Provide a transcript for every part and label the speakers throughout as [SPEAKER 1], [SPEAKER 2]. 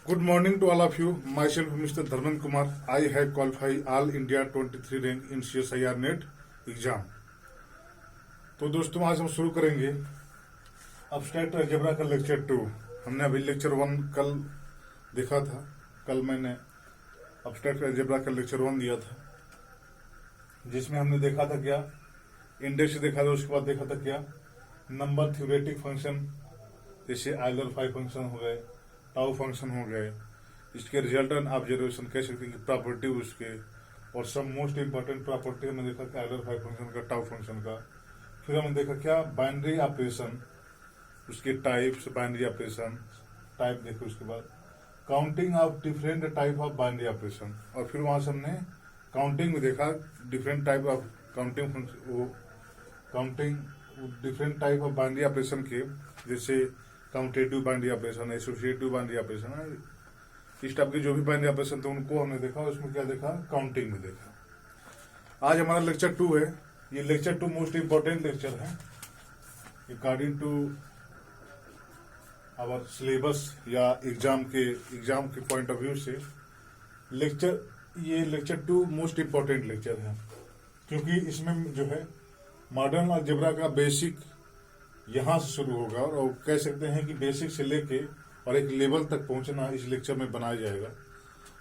[SPEAKER 1] Good morning to all of you. Myself, Mr. Dharman Kumar. I have qualified All India 23 rank in CSIR net exam. तो दोस्तों आज हम शुरू करेंगे abstract algebra का lecture 2। हमने अभी लेक्चर 1 कल देखा था। कल मैंने अब्स्ट्रैक्ट अलजेब्रा का लेक्चर 1 दिया था, जिसमें हमने देखा था क्या, इंडेक्स देखा था। उसके बाद देखा था क्या, नंबर थ्योरेटिक फंक्शन जैसे आइलर 5 फंक्शन हो गए, टाउ फंक्शन हो गए, इसके रिजल्ट एंड ऑब्जर्वेशन कह सकते हैं कि प्रॉपर्टी उसके, और सब मोस्ट इंपॉर्टेंट प्रॉपर्टी हमने देखा कि आइलर 5 फंक्शन का, टाउ फंक्शन का। फिर हमने देखा क्या, बाइनरी ऑपरेशन, उसके टाइप्स, बाइनरी ऑपरेशन टाइप देखे। उसके बाद counting of different type of binary operation, और फिर वहां से हमने काउंटिंग में देखा different type of counting different type of binary operation के, जैसे commutative binary operation, associative binary operation है, इस टाइप के जो भी बाइनरी ऑपरेशन थे उनको हमने देखा। उसमें क्या देखा, काउंटिंग में देखा। आज हमारा लेक्चर 2 है। ये लेक्चर 2 मोस्ट इंपॉर्टेंट लेक्चर है अकॉर्डिंग टू आवर सिलेबस या एग्जाम के पॉइंट ऑफ व्यू से। ये लेक्चर 2 मोस्ट इंपॉर्टेंट लेक्चर है, क्योंकि इसमें जो है मॉडर्न अलजेब्रा का बेसिक यहां से शुरू होगा, और कह सकते हैं कि बेसिक से लेके और एक लेवल तक पहुंचना इस लेक्चर में बनाया जाएगा।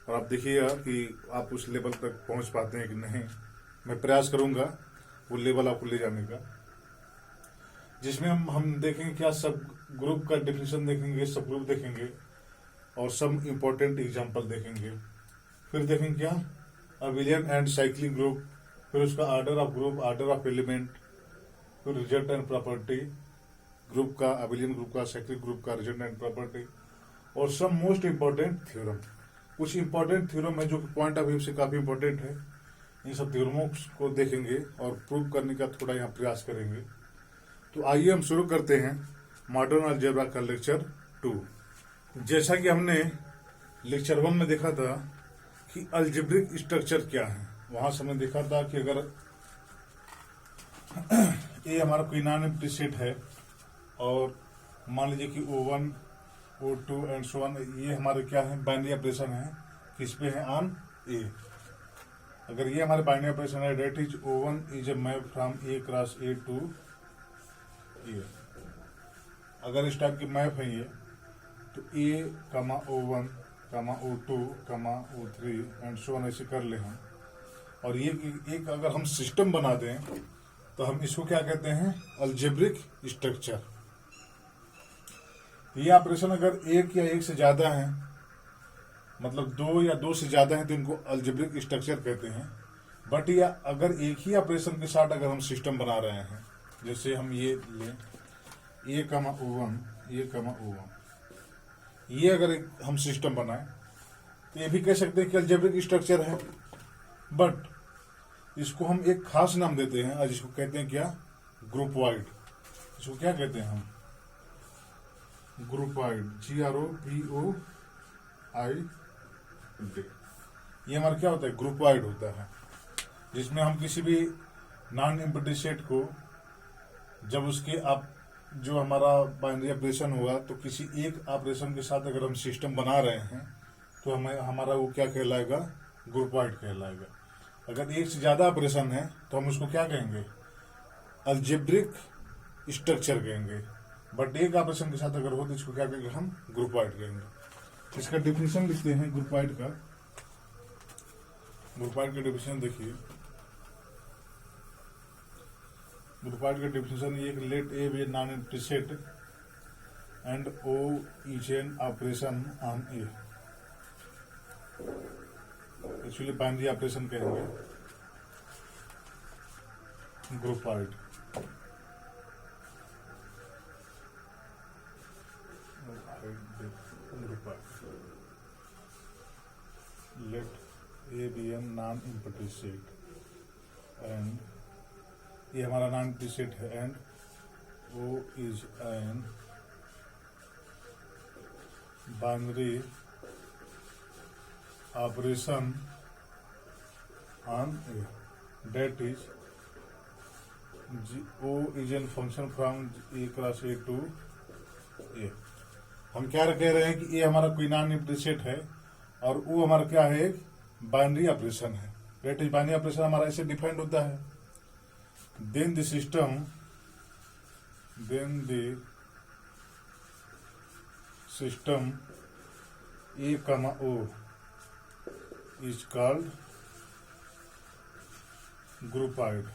[SPEAKER 1] और आप देखिएगा कि आप उस लेवल तक पहुंच पाते हैं कि नहीं। मैं प्रयास करूंगा वो लेवल आपको ले जाने का, जिसमें हम देखेंगे क्या, सब ग्रुप का डेफिनेशन देखेंगे, सब ग्रुप देखेंगे, और सब इंपॉर्टेंट एग्जाम्पल देखेंगे। फिर देखेंगे क्या, अबिलियन एंड साइक्लिंग ग्रुप, फिर उसका order of group, order of element, फिर रिजल्ट एंड प्रॉपर्टी ग्रुप का, अबिलियन ग्रुप का, साइक्लिक ग्रुप का, रिजल्ट एंड प्रॉपर्टी, और सब मोस्ट इंपॉर्टेंट थ्योरम। कुछ इंपॉर्टेंट थ्योरम है जो कि पॉइंट ऑफ व्यू से काफी इंपॉर्टेंट है। इन सब थ्योरमों को देखेंगे और प्रूव करने का थोड़ा यहाँ प्रयास करेंगे। तो आइए हम शुरू करते हैं मॉडर्न अलजेब्रा का लेक्चर 2। जैसा कि हमने लेक्चर 1 में देखा था कि अलजेब्रिक स्ट्रक्चर क्या है, वहां से हमने देखा था कि अगर ये हमारा कोई नॉन एम्प्टी सेट है, और मान लीजिए कि O1, O2 and so on, ये हमारे क्या है, बाइनरी ऑपरेशन है। किस पे है, ऑन ए। अगर ये हमारे बाइनरी ऑपरेशन है, that is O1 is a map from A cross A to A. अगर इस टाइप की मैप है ये, तो ए कमा O1 कमा O2 कमा O3 एंड सो ऑन ऐसे कर ले हम। और ये एक अगर हम सिस्टम बना दें तो हम इसको क्या कहते हैं, अलजेब्रिक स्ट्रक्चर। ये ऑपरेशन अगर एक या एक से ज्यादा है, मतलब 2 या 2 से ज्यादा है, तो इनको अलजेब्रिक स्ट्रक्चर कहते हैं। बट या अगर एक ही ऑपरेशन के साथ अगर हम सिस्टम बना रहे हैं, जैसे हम ये लें ए कमा O1, ए कमा O1, ये अगर हम सिस्टम बनाए तो ये भी कह सकते हैं कि अलजेब्रिक स्ट्रक्चर है। बट इसको हम एक खास नाम देते हैं, जिसको कहते हैं क्या, ग्रुप वाइड। इसको क्या कहते हैं हम, ग्रुप वाइड, GROUPOID। ये हमारा क्या होता है, ग्रुप वाइड होता है, जिसमें हम किसी भी नॉन एम्प्टी सेट को, जब उसके आप जो हमारा बाइनरी ऑपरेशन होगा, तो किसी एक ऑपरेशन के साथ अगर हम सिस्टम बना रहे हैं तो हमें हमारा वो क्या कहलाएगा, ग्रुप वाइड कहलाएगा। अगर एक से ज्यादा ऑपरेशन है तो हम उसको क्या कहेंगे, अलजेब्रिक स्ट्रक्चर कहेंगे। बट एक ऑपरेशन के साथ अगर हो तो इसको क्या कहेंगे, हम ग्रुप वाइड कहेंगे। इसका डिफिनेशन लिखते हैं ग्रुप वाइड का। ग्रुप वाइड का डिफिनेशन देखिए। ग्रुप वाइड का डिफिनेशन ये, let A be non empty set and O is an operation on A. Actually binary operation कहेंगे groupoid. Let A be an non empty set and, ये हमारा non empty set है, and O is an binary operation on A, that is O is a function from A cross A to A। हम क्या कह रहे हैं कि ए हमारा कोई नॉन एम्प्टी सेट है और वो हमारा क्या है, एक बाइनरी ऑपरेशन है। दैट इज बाइनरी ऑपरेशन हमारा ऐसे डिफाइंड होता है, देन द सिस्टम ए कमा ओ इज कॉल्ड ग्रुपाइड।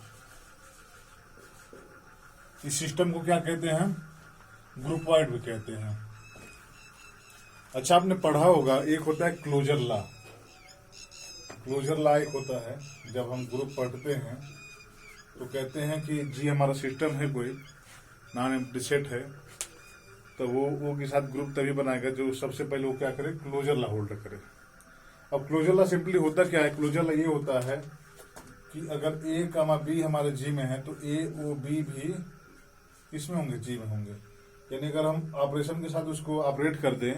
[SPEAKER 1] इस सिस्टम को क्या कहते हैं, ग्रुपवाइड भी कहते हैं। अच्छा, आपने पढ़ा होगा एक होता है क्लोजर लॉ। क्लोजर लॉ एक होता है, जब हम ग्रुप पढ़ते हैं तो कहते हैं कि जी हमारा सिस्टम है कोई नॉन एम्प्टी सेट है, तो वो के साथ ग्रुप तभी बनाएगा जो सबसे पहले वो क्या करे, क्लोजर लॉ होल्ड करे। अब क्लोजर लॉ सिंपली होता क्या है, क्लोजर लॉ ये होता है कि अगर ए कामा बी हमारे जी में है तो ए ओ बी भी इसमें होंगे, जी में होंगे। यानी अगर हम ऑपरेशन के साथ उसको ऑपरेट कर दें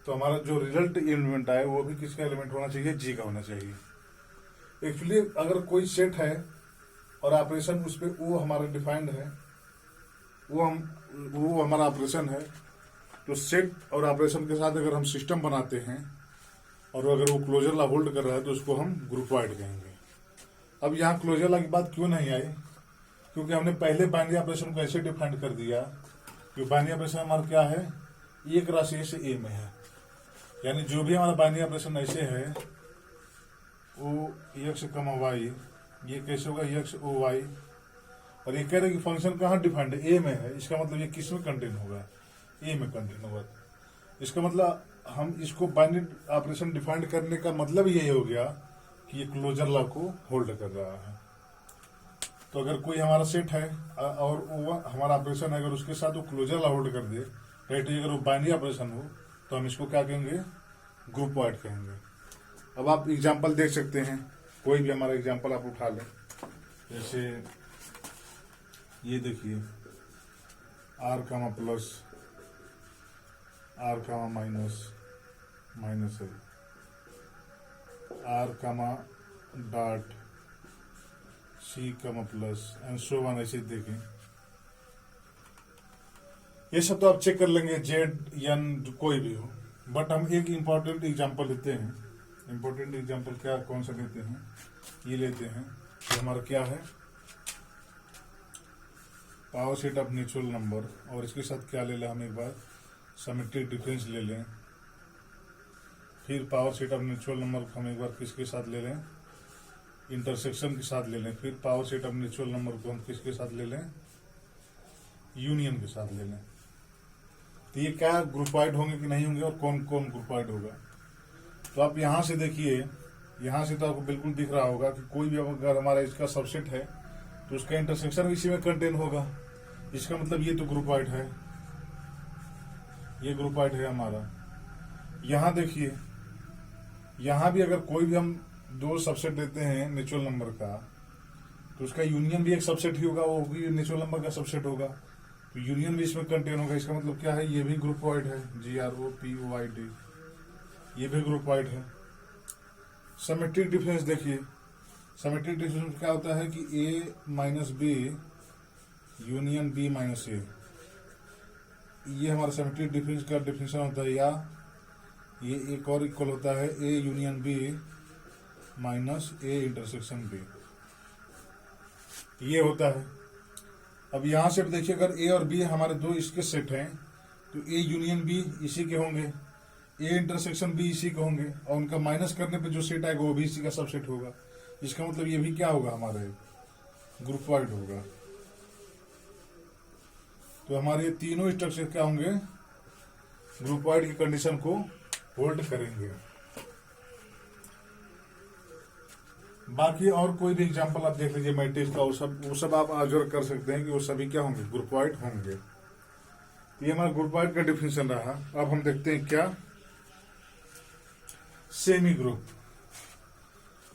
[SPEAKER 1] तो हमारा जो रिजल्ट एलिमेंट आए वो भी किसका एलिमेंट होना चाहिए, जी का होना चाहिए। एक्चुअली अगर कोई सेट है और ऑपरेशन उस पर वो हमारा डिफाइंड है, वो हमारा ऑपरेशन है, तो सेट और ऑपरेशन के साथ अगर हम सिस्टम बनाते हैं और अगर वो क्लोजर लॉ होल्ड कर रहा है तो उसको हम ग्रुपवाइड कहेंगे। अब यहाँ क्लोजर लॉ की बात क्यों नहीं आई, क्योंकि हमने पहले बाइनरी ऑपरेशन को ऐसे डिफाइन कर दिया कि बाइनरी ऑपरेशन हमारा क्या है, एक राशि से ए में है। यानी जो भी हमारा बाइनरी ऑपरेशन ऐसे है वो एक्स कमा वाई, ये कैसे होगा, एक्स ओ वाई, और ये कह रहे कि फंक्शन कहाँ डिफाइंड है, ए में है। इसका मतलब ये किस में कंटेन होगा, ए में कंटेन होगा। इसका मतलब हम इसको बाइनरी ऑपरेशन डिफाइंड करने का मतलब यही हो गया कि ये क्लोजर लॉ को होल्ड कर रहा है। तो अगर कोई हमारा सेट है और वो हमारा ऑपरेशन है, अगर उसके साथ वो क्लोजर लॉ होल्ड कर दे, राइट, अगर वो बाइनरी ऑपरेशन हो तो हम इसको क्या कहेंगे, ग्रुपवाइड कहेंगे। अब आप एग्जांपल देख सकते हैं, कोई भी हमारा एग्जांपल आप उठा लें। जैसे ये देखिए, R comma plus, R comma minus, minus है, R comma dot, C comma plus and so on, ऐसे देखें। ये सब तो आप चेक कर लेंगे, जेड एन कोई भी हो, बट हम एक इम्पॉर्टेंट एग्जांपल लेते हैं। इम्पोर्टेंट एग्जांपल क्या, कौन सा लेते हैं, ये लेते हैं कि हमारा क्या है, power set of natural number, और इसके साथ क्या ले लें हम, एक बार सिमेट्रिक डिफरेंस ले लें। फिर power set of natural number को हम एक बार किसके साथ ले लें, इंटरसेक्शन के साथ ले लें। फिर power set of natural number को हम किसके साथ ले लें, यूनियन के साथ ले लें। तो ये क्या ग्रुपवाइड होंगे कि नहीं होंगे, और कौन कौन ग्रुपवाइड होगा। तो आप यहाँ से देखिए, यहाँ से तो आपको बिल्कुल दिख रहा होगा कि कोई भी अगर हमारा इसका सबसेट है तो उसका इंटरसेक्शन इसी में कंटेन होगा। इसका मतलब ये तो ग्रुपवाइड है, ये ग्रुपवाइड है हमारा। यहाँ देखिए, यहाँ भी अगर कोई भी हम दो सबसेट देते हैं नेचुरल नंबर का, तो उसका यूनियन भी एक सबसेट ही होगा, वो भी नेचुरल नंबर का सबसेट होगा, तो यूनियन भी इसमें कंटेन होगा। इसका मतलब क्या है, ये भी ग्रुपवाइड है, GROUPOID, ये भी ग्रुपवाइड है। सिमेट्रिक डिफरेंस देखिए, सिमेट्रिक डिफरेंस क्या होता है कि A minus B union B minus A, ये हमारा सिमेट्रिक डिफरेंस का डिफिनेशन होता है। या ये एक और इक्वल होता है A union B minus A intersection B, ये होता है। अब यहाँ से देखिए, अगर A और B हमारे दो इसके सेट हैं तो A यूनियन B इसी के होंगे, A इंटरसेक्शन B इसी के होंगे, और उनका माइनस करने पे जो सेट आएगा वो भी इसी का सबसेट होगा। इसका मतलब ये भी क्या होगा, हमारे ग्रुपवाइड होगा। तो हमारे तीनों स्ट्रक्चर क्या होंगे, ग्रुपवाइड की कंडीशन को होल्ड करेंगे। बाकी और कोई भी एग्जांपल आप देख लीजिए मैट्रिक्स का, वो सब आप ऑब्जर्व कर सकते हैं कि वो सभी क्या होंगे, ग्रुपवाइड होंगे। ये हमारा ग्रुपवाइड का डिफिनेशन रहा। अब हम देखते हैं क्या, सेमी ग्रुप।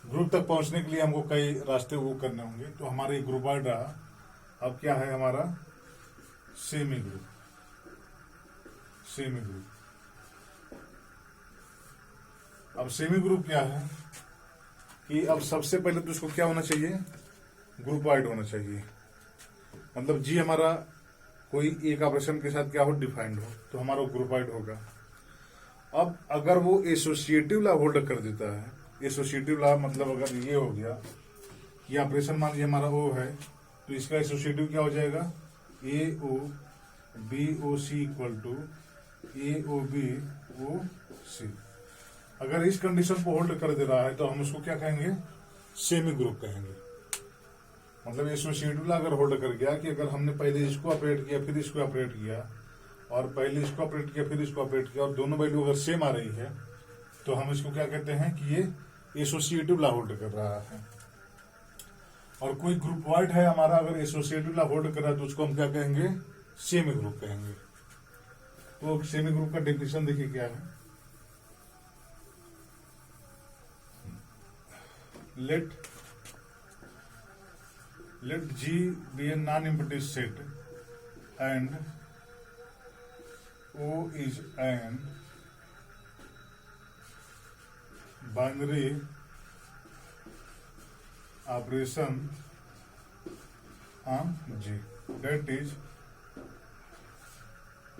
[SPEAKER 1] ग्रुप तक पहुंचने के लिए हमको कई रास्ते वो करने होंगे, तो हमारे ग्रुपवाइड रहा। अब क्या है हमारा सेमी ग्रुप। सेमी ग्रुप, अब सेमी ग्रुप क्या है कि अब सबसे पहले तो उसको क्या होना चाहिए, ग्रुपवाइड होना चाहिए। मतलब जी हमारा कोई एक ऑपरेशन के साथ क्या हो, डिफाइंड हो, तो हमारा ग्रुपाइड होगा। अब अगर वो एसोसिएटिव ला होल्ड कर देता है, एसोसिएटिव ला मतलब अगर ये हो गया, ये ऑपरेशन मान लीजिए हमारा ओ है, तो इसका एसोसिएटिव क्या हो जाएगा, A O B O C equal to A O B O C. अगर इस कंडीशन को होल्ड कर दे रहा है तो हम उसको क्या कहेंगे, सेमी ग्रुप कहेंगे। मतलब एसोसिएटिव अगर होल्ड कर गया कि अगर हमने पहले इसको ऑपरेट किया फिर इसको ऑपरेट किया और पहले इसको ऑपरेट किया फिर इसको ऑपरेट किया और दोनों वैल्यू अगर सेम आ रही है तो हम इसको क्या कहते हैं कि ये एसोसिएटिव ला होल्ड कर रहा है। और कोई ग्रुप वाइड है हमारा, अगर एसोसिएटिव ला होल्ड कर रहा है तो उसको हम क्या कहेंगे, सेमी ग्रुप कहेंगे। तो सेमी ग्रुप का डेफिनेशन देखिए क्या है, let G be a non-empty set and O is an binary operation on G. That is,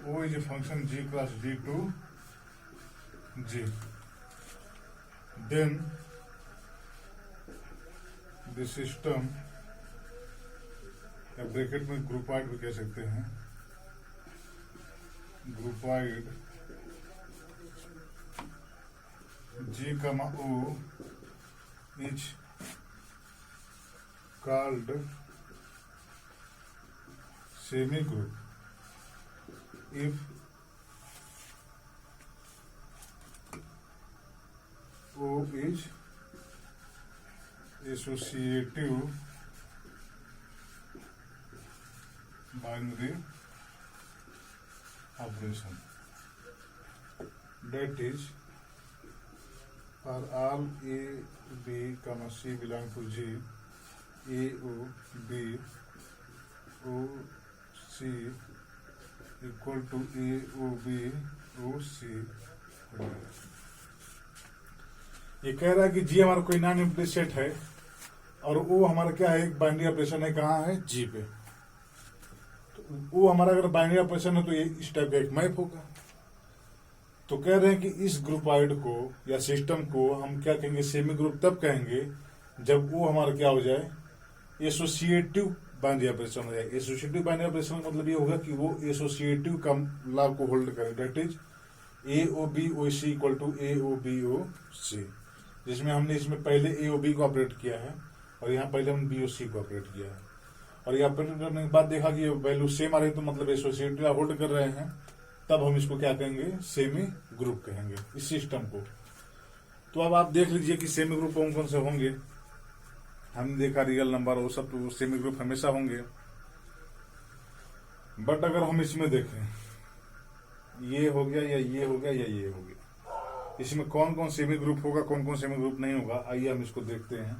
[SPEAKER 1] O is a function G cross D to G. Then the system, या bracket में ग्रुपाइड भी कह सकते हैं, ग्रुपाइड G, O is called semi group if O is associative binary operation. That is, for all A, B, C belong to G, A, O, B, O, C equal to A, O, B, O, C. ये कह रहा है कि जी हमारा कोई non empty set है और वो हमारा क्या है, एक बाइनरी ऑपरेशन है, कहाँ है, जी पे। तो वो हमारा अगर बाइनरी ऑपरेशन है तो ये इस टाइप का एक मैप होगा। तो कह रहे हैं कि इस ग्रुपाइड को या सिस्टम को हम क्या कहेंगे, सेमी ग्रुप तब कहेंगे जब वो हमारा क्या हो जाए, एसोसिएटिव बाइनरी ऑपरेशन हो जाए। एसोसिएटिव बाइनरी ऑपरेशन का मतलब ये होगा कि वो एसोसिएटिव का लाभ को होल्ड करे। That is A O B O C equal to A O B O C, जिसमें हमने इसमें पहले ए ओ बी को ऑपरेट किया है और यहाँ पहले हमने बी ओ सी को ऑपरेट किया है। और ये ऑपरेट करने के बाद देखा कि वैल्यू सेम आ रही तो मतलब एसोसिएटिव होल्ड कर रहे हैं, तब हम इसको क्या कहेंगे, सेमी ग्रुप कहेंगे इस सिस्टम को। तो अब आप देख लीजिए कि सेमी ग्रुप कौन कौन से होंगे। हमने देखा रियल नंबर वो सब, तो सेमी ग्रुप हमेशा होंगे। बट अगर हम इसमें देखें, ये हो गया या ये हो गया या ये हो गया, इसमें कौन कौन सेमी ग्रुप होगा, कौन कौन सेमी ग्रुप नहीं होगा, आइए हम इसको देखते हैं।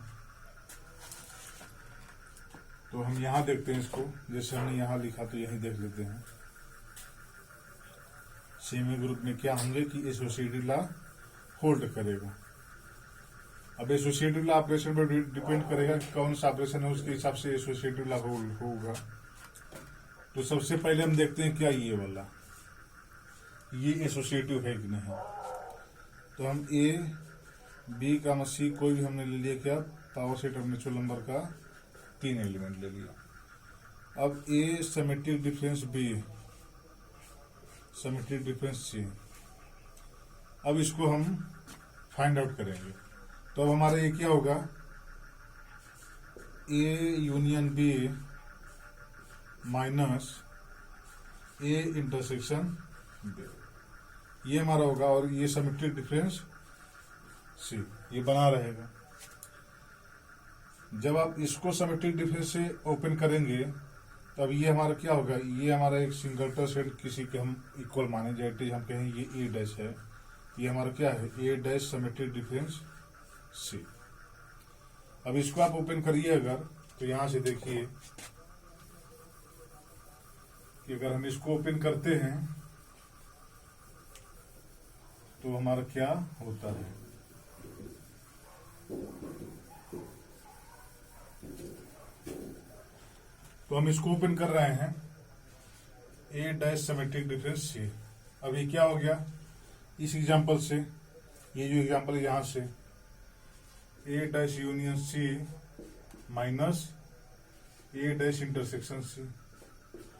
[SPEAKER 1] तो हम यहां देखते हैं इसको, जैसे हमने यहां लिखा तो यही देख लेते हैं। सेमी ग्रुप में क्या होंगे कि एसोसिएटिव ला होल्ड करेगा। अब एसोसिएटिव ला ऑपरेशन पर डिपेंड करेगा कि कौन सा ऑपरेशन है, उसके हिसाब से एसोसिएटिव ला होल्ड होगा। तो सबसे पहले हम देखते हैं क्या ये वाला, ये एसोसिएटिव है कि नहीं। तो हम ए बी का सी कोई भी हमने ले लिया, क्या power set of natural number का 3 एलिमेंट ले लिया। अब A symmetric difference B, symmetric difference C, अब इसको हम फाइंड आउट करेंगे। तो अब हमारा ये क्या होगा, A union B minus A intersection B, ये हमारा होगा। और ये सिमेट्रिक डिफरेंस सी, ये बना रहेगा। जब आप इसको सिमेट्रिक डिफरेंस से ओपन करेंगे तब ये हमारा क्या होगा, ये हमारा एक सिंगलटर सेट किसी के हम इक्वल माने, जैसे हम कहें ये ए डैश है, ये हमारा क्या है, ए डैश सिमेट्रिक डिफरेंस सी। अब इसको आप ओपन करिए अगर, तो यहां से देखिए कि अगर हम इसको ओपन करते हैं तो हमारा क्या होता है। तो हम इसको ओपन कर रहे हैं ए डैश सिमेट्रिक डिफरेंस सी। अब ये क्या हो गया इस एग्जांपल से, ये जो एग्जांपल है यहां से A dash union C minus A dash intersection C,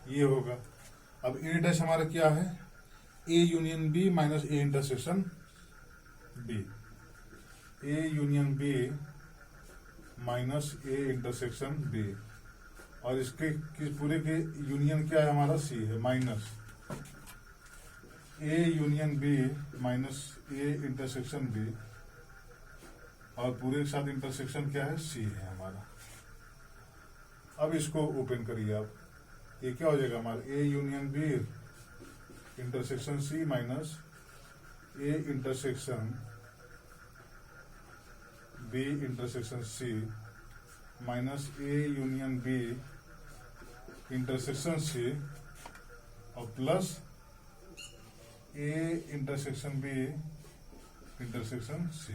[SPEAKER 1] ये होगा। अब ए डैश हमारा क्या है, A union B minus A intersection B, A union B minus A intersection B, और इसके पूरे के यूनियन क्या है हमारा सी है, minus A union B minus A intersection B, और पूरे के साथ इंटरसेक्शन क्या है, सी है हमारा। अब इसको ओपन करिए आप, ये क्या हो जाएगा हमारा A union B intersection C minus A intersection B intersection C minus A union B intersection C और plus A intersection B intersection C.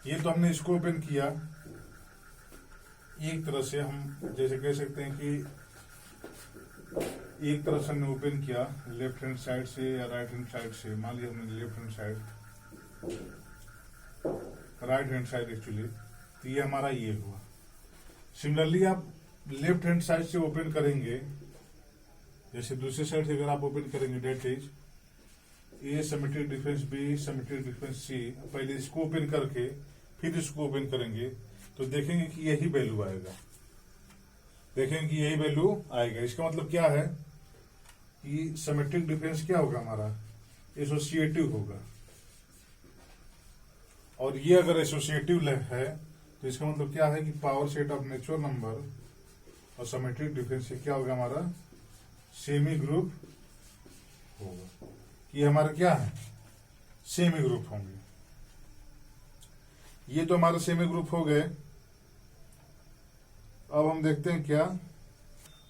[SPEAKER 1] ये तो हमने इसको ओपन किया। एक तरह से हम जैसे कह सकते हैं कि एक तरह से हमने ओपन किया लेफ्ट हैंड साइड से या राइट हैंड साइड से। मान लिया हमने left hand side, right hand side actually, तो ये हमारा ये हुआ। सिमिलरली आप लेफ्ट हैंड साइड से ओपन करेंगे, जैसे दूसरे साइड से अगर आप ओपन करेंगे that is A symmetric difference B symmetric difference C, पहले इसको ओपन करके फिर इसको ओपन करेंगे तो देखेंगे कि यही वैल्यू आएगा, देखेंगे कि यही वैल्यू आएगा। इसका मतलब क्या है कि सिमेट्रिक डिफरेंस क्या होगा हमारा, एसोसिएटिव होगा। और ये अगर एसोसिएटिव है तो इसका मतलब क्या है कि power set of natural number और सिमेट्रिक डिफरेंस से क्या होगा हमारा, सेमी ग्रुप होगा। ये हमारा क्या है, सेमी ग्रुप होंगे। ये तो हमारे सेमी ग्रुप हो गए। अब हम देखते हैं क्या,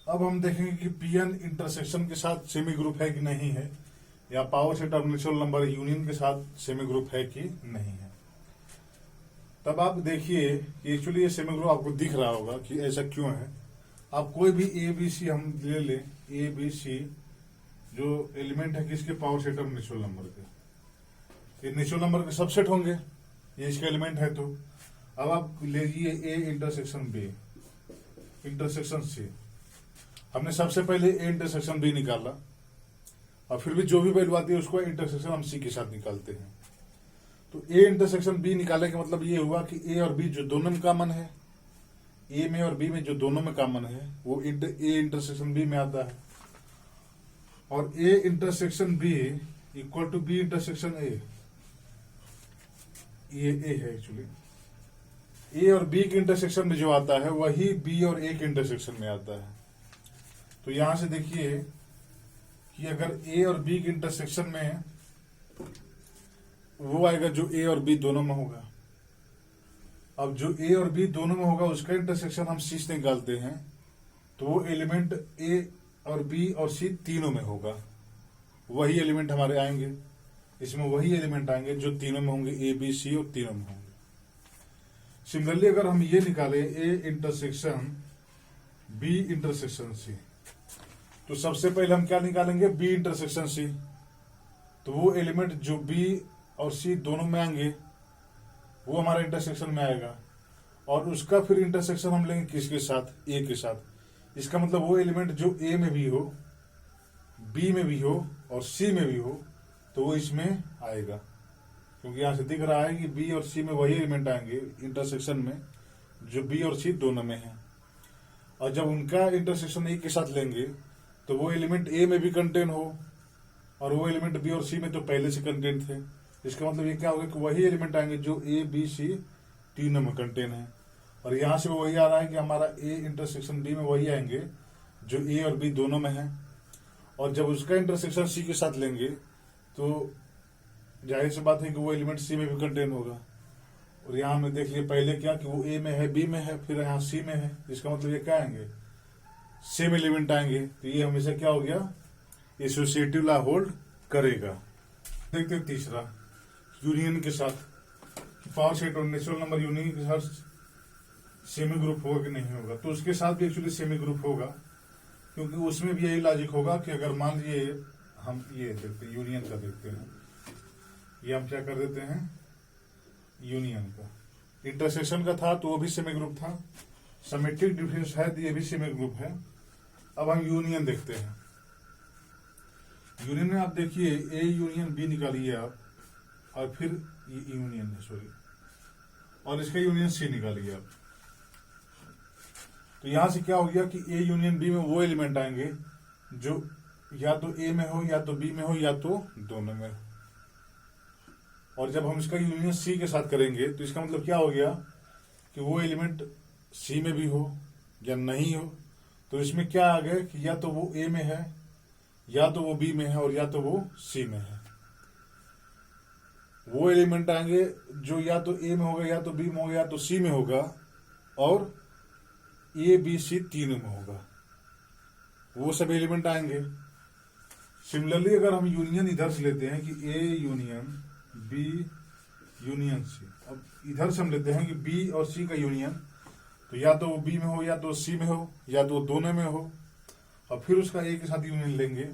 [SPEAKER 1] अब हम देखेंगे कि पीएन इंटरसेक्शन के साथ सेमी ग्रुप है कि नहीं है, या power set of natural number union के साथ सेमी ग्रुप है कि नहीं है। तब आप देखिए कि एक्चुअली ये सेमी ग्रुप आपको दिख रहा होगा कि ऐसा क्यों है। आप कोई भी ए बी सी हम ले लें, ए बी सी जो एलिमेंट है किसके, power set of natural number के, ये नेचुरल नंबर के सबसेट होंगे, ये इसका एलिमेंट है। तो अब आप लीजिए A intersection B intersection C. हमने सबसे पहले ए इंटरसेक्शन बी निकाला और फिर भी जो भी वैल्यू आती है उसको इंटरसेक्शन हम सी के साथ निकालते हैं। तो ए इंटरसेक्शन बी निकालने का मतलब ये हुआ कि ए और बी जो दोनों में कॉमन है, ए में और बी में जो दोनों में कॉमन है वो ए इंटरसेक्शन बी में आता है। और A intersection B equal to B intersection A, ये ए है एक्चुअली। ए और बी के इंटरसेक्शन में जो आता है वही बी और ए के इंटरसेक्शन में आता है। तो यहां से देखिए कि अगर ए और बी के इंटरसेक्शन में वो आएगा जो ए और बी दोनों में होगा। अब जो ए और बी दोनों में होगा उसका इंटरसेक्शन हम सी से निकालते हैं, तो वो एलिमेंट ए और बी और सी तीनों में होगा, वही एलिमेंट हमारे आएंगे, इसमें वही एलिमेंट आएंगे जो तीनों में होंगे, ए बी सी और तीनों में होंगे। सिमिलरली अगर हम ये निकालें A intersection B intersection C, तो सबसे पहले हम क्या निकालेंगे, बी इंटरसेक्शन सी। तो वो एलिमेंट जो बी और सी दोनों में आएंगे वो हमारा इंटरसेक्शन में आएगा, और उसका फिर इंटरसेक्शन हम लेंगे किसके साथ, ए के साथ। इसका मतलब वो एलिमेंट जो ए में भी हो, बी में भी हो और सी में भी हो तो वो इसमें आएगा, क्योंकि यहां से दिख रहा है कि बी और सी में वही एलिमेंट आएंगे इंटरसेक्शन में जो बी और सी दोनों में है। और जब उनका इंटरसेक्शन ए के साथ लेंगे तो वो एलिमेंट ए में भी कंटेन हो और वो एलिमेंट बी और सी में तो पहले से कंटेन थे। इसका मतलब ये क्या होगा कि वही एलिमेंट आएंगे जो ए बी सी तीनों में कंटेन है। और यहां से वही आ रहा है कि हमारा ए इंटरसेक्शन बी में वही आएंगे जो ए और बी दोनों में है। और जब उसका इंटरसेक्शन सी के साथ लेंगे तो जाहिर सी बात है कि वो एलिमेंट सी में भी कंटेन होगा। और यहाँ हमने देख लिया पहले क्या कि वो ए में है, बी में है, फिर यहाँ सी में है। इसका मतलब ये क्या आएंगे, सेम एलिमेंट आएंगे। तो ये हमेशा क्या हो गया, एसोसिएटिव लॉ होल्ड करेगा। देखते हैं तीसरा, यूनियन के साथ, पावर सेट और नेचुरल नंबर यूनियन के साथ सेमी ग्रुप होगा कि नहीं होगा। तो उसके साथ भी एक्चुअली सेमी ग्रुप होगा। क्योंकि उसमें भी यही लॉजिक होगा कि अगर मान लीजिए हम ये देखते हैं, यूनियन का देखते हैं, ये हम क्या कर देते हैं, यूनियन का। इंटरसेक्शन का था तो वो भी सेमी ग्रुप था, सिमेट्रिक डिफरेंस है तो ये भी सेमी ग्रुप है। अब हम यूनियन देखते हैं। यूनियन में आप देखिए ए यूनियन बी निकालिए आप, और फिर ये यूनियन है सॉरी, और इसका यूनियन सी निकालिए आप। तो यहां से क्या हो गया कि ए यूनियन बी में वो एलिमेंट आएंगे जो या तो ए में हो, या तो बी में हो, या तो दोनों में हो। और जब हम इसका यूनियन सी के साथ करेंगे तो इसका मतलब क्या हो गया कि वो एलिमेंट सी में भी हो या नहीं हो। तो इसमें क्या आ गया कि या तो वो ए में है, या तो वो बी में है, और या तो वो सी में है। वो एलिमेंट आएंगे जो या तो ए में होगा, या तो बी में होगा, या तो सी में होगा, और ए बी सी तीनों में होगा, वो सब एलिमेंट आएंगे। सिमिलरली अगर हम यूनियन इधर से लेते हैं कि A union B union C, अब इधर से हम लेते हैं कि बी और सी का यूनियन, तो या तो वो बी में हो, या तो सी में हो, या तो वो दोनों में हो, और फिर उसका ए के साथ यूनियन लेंगे,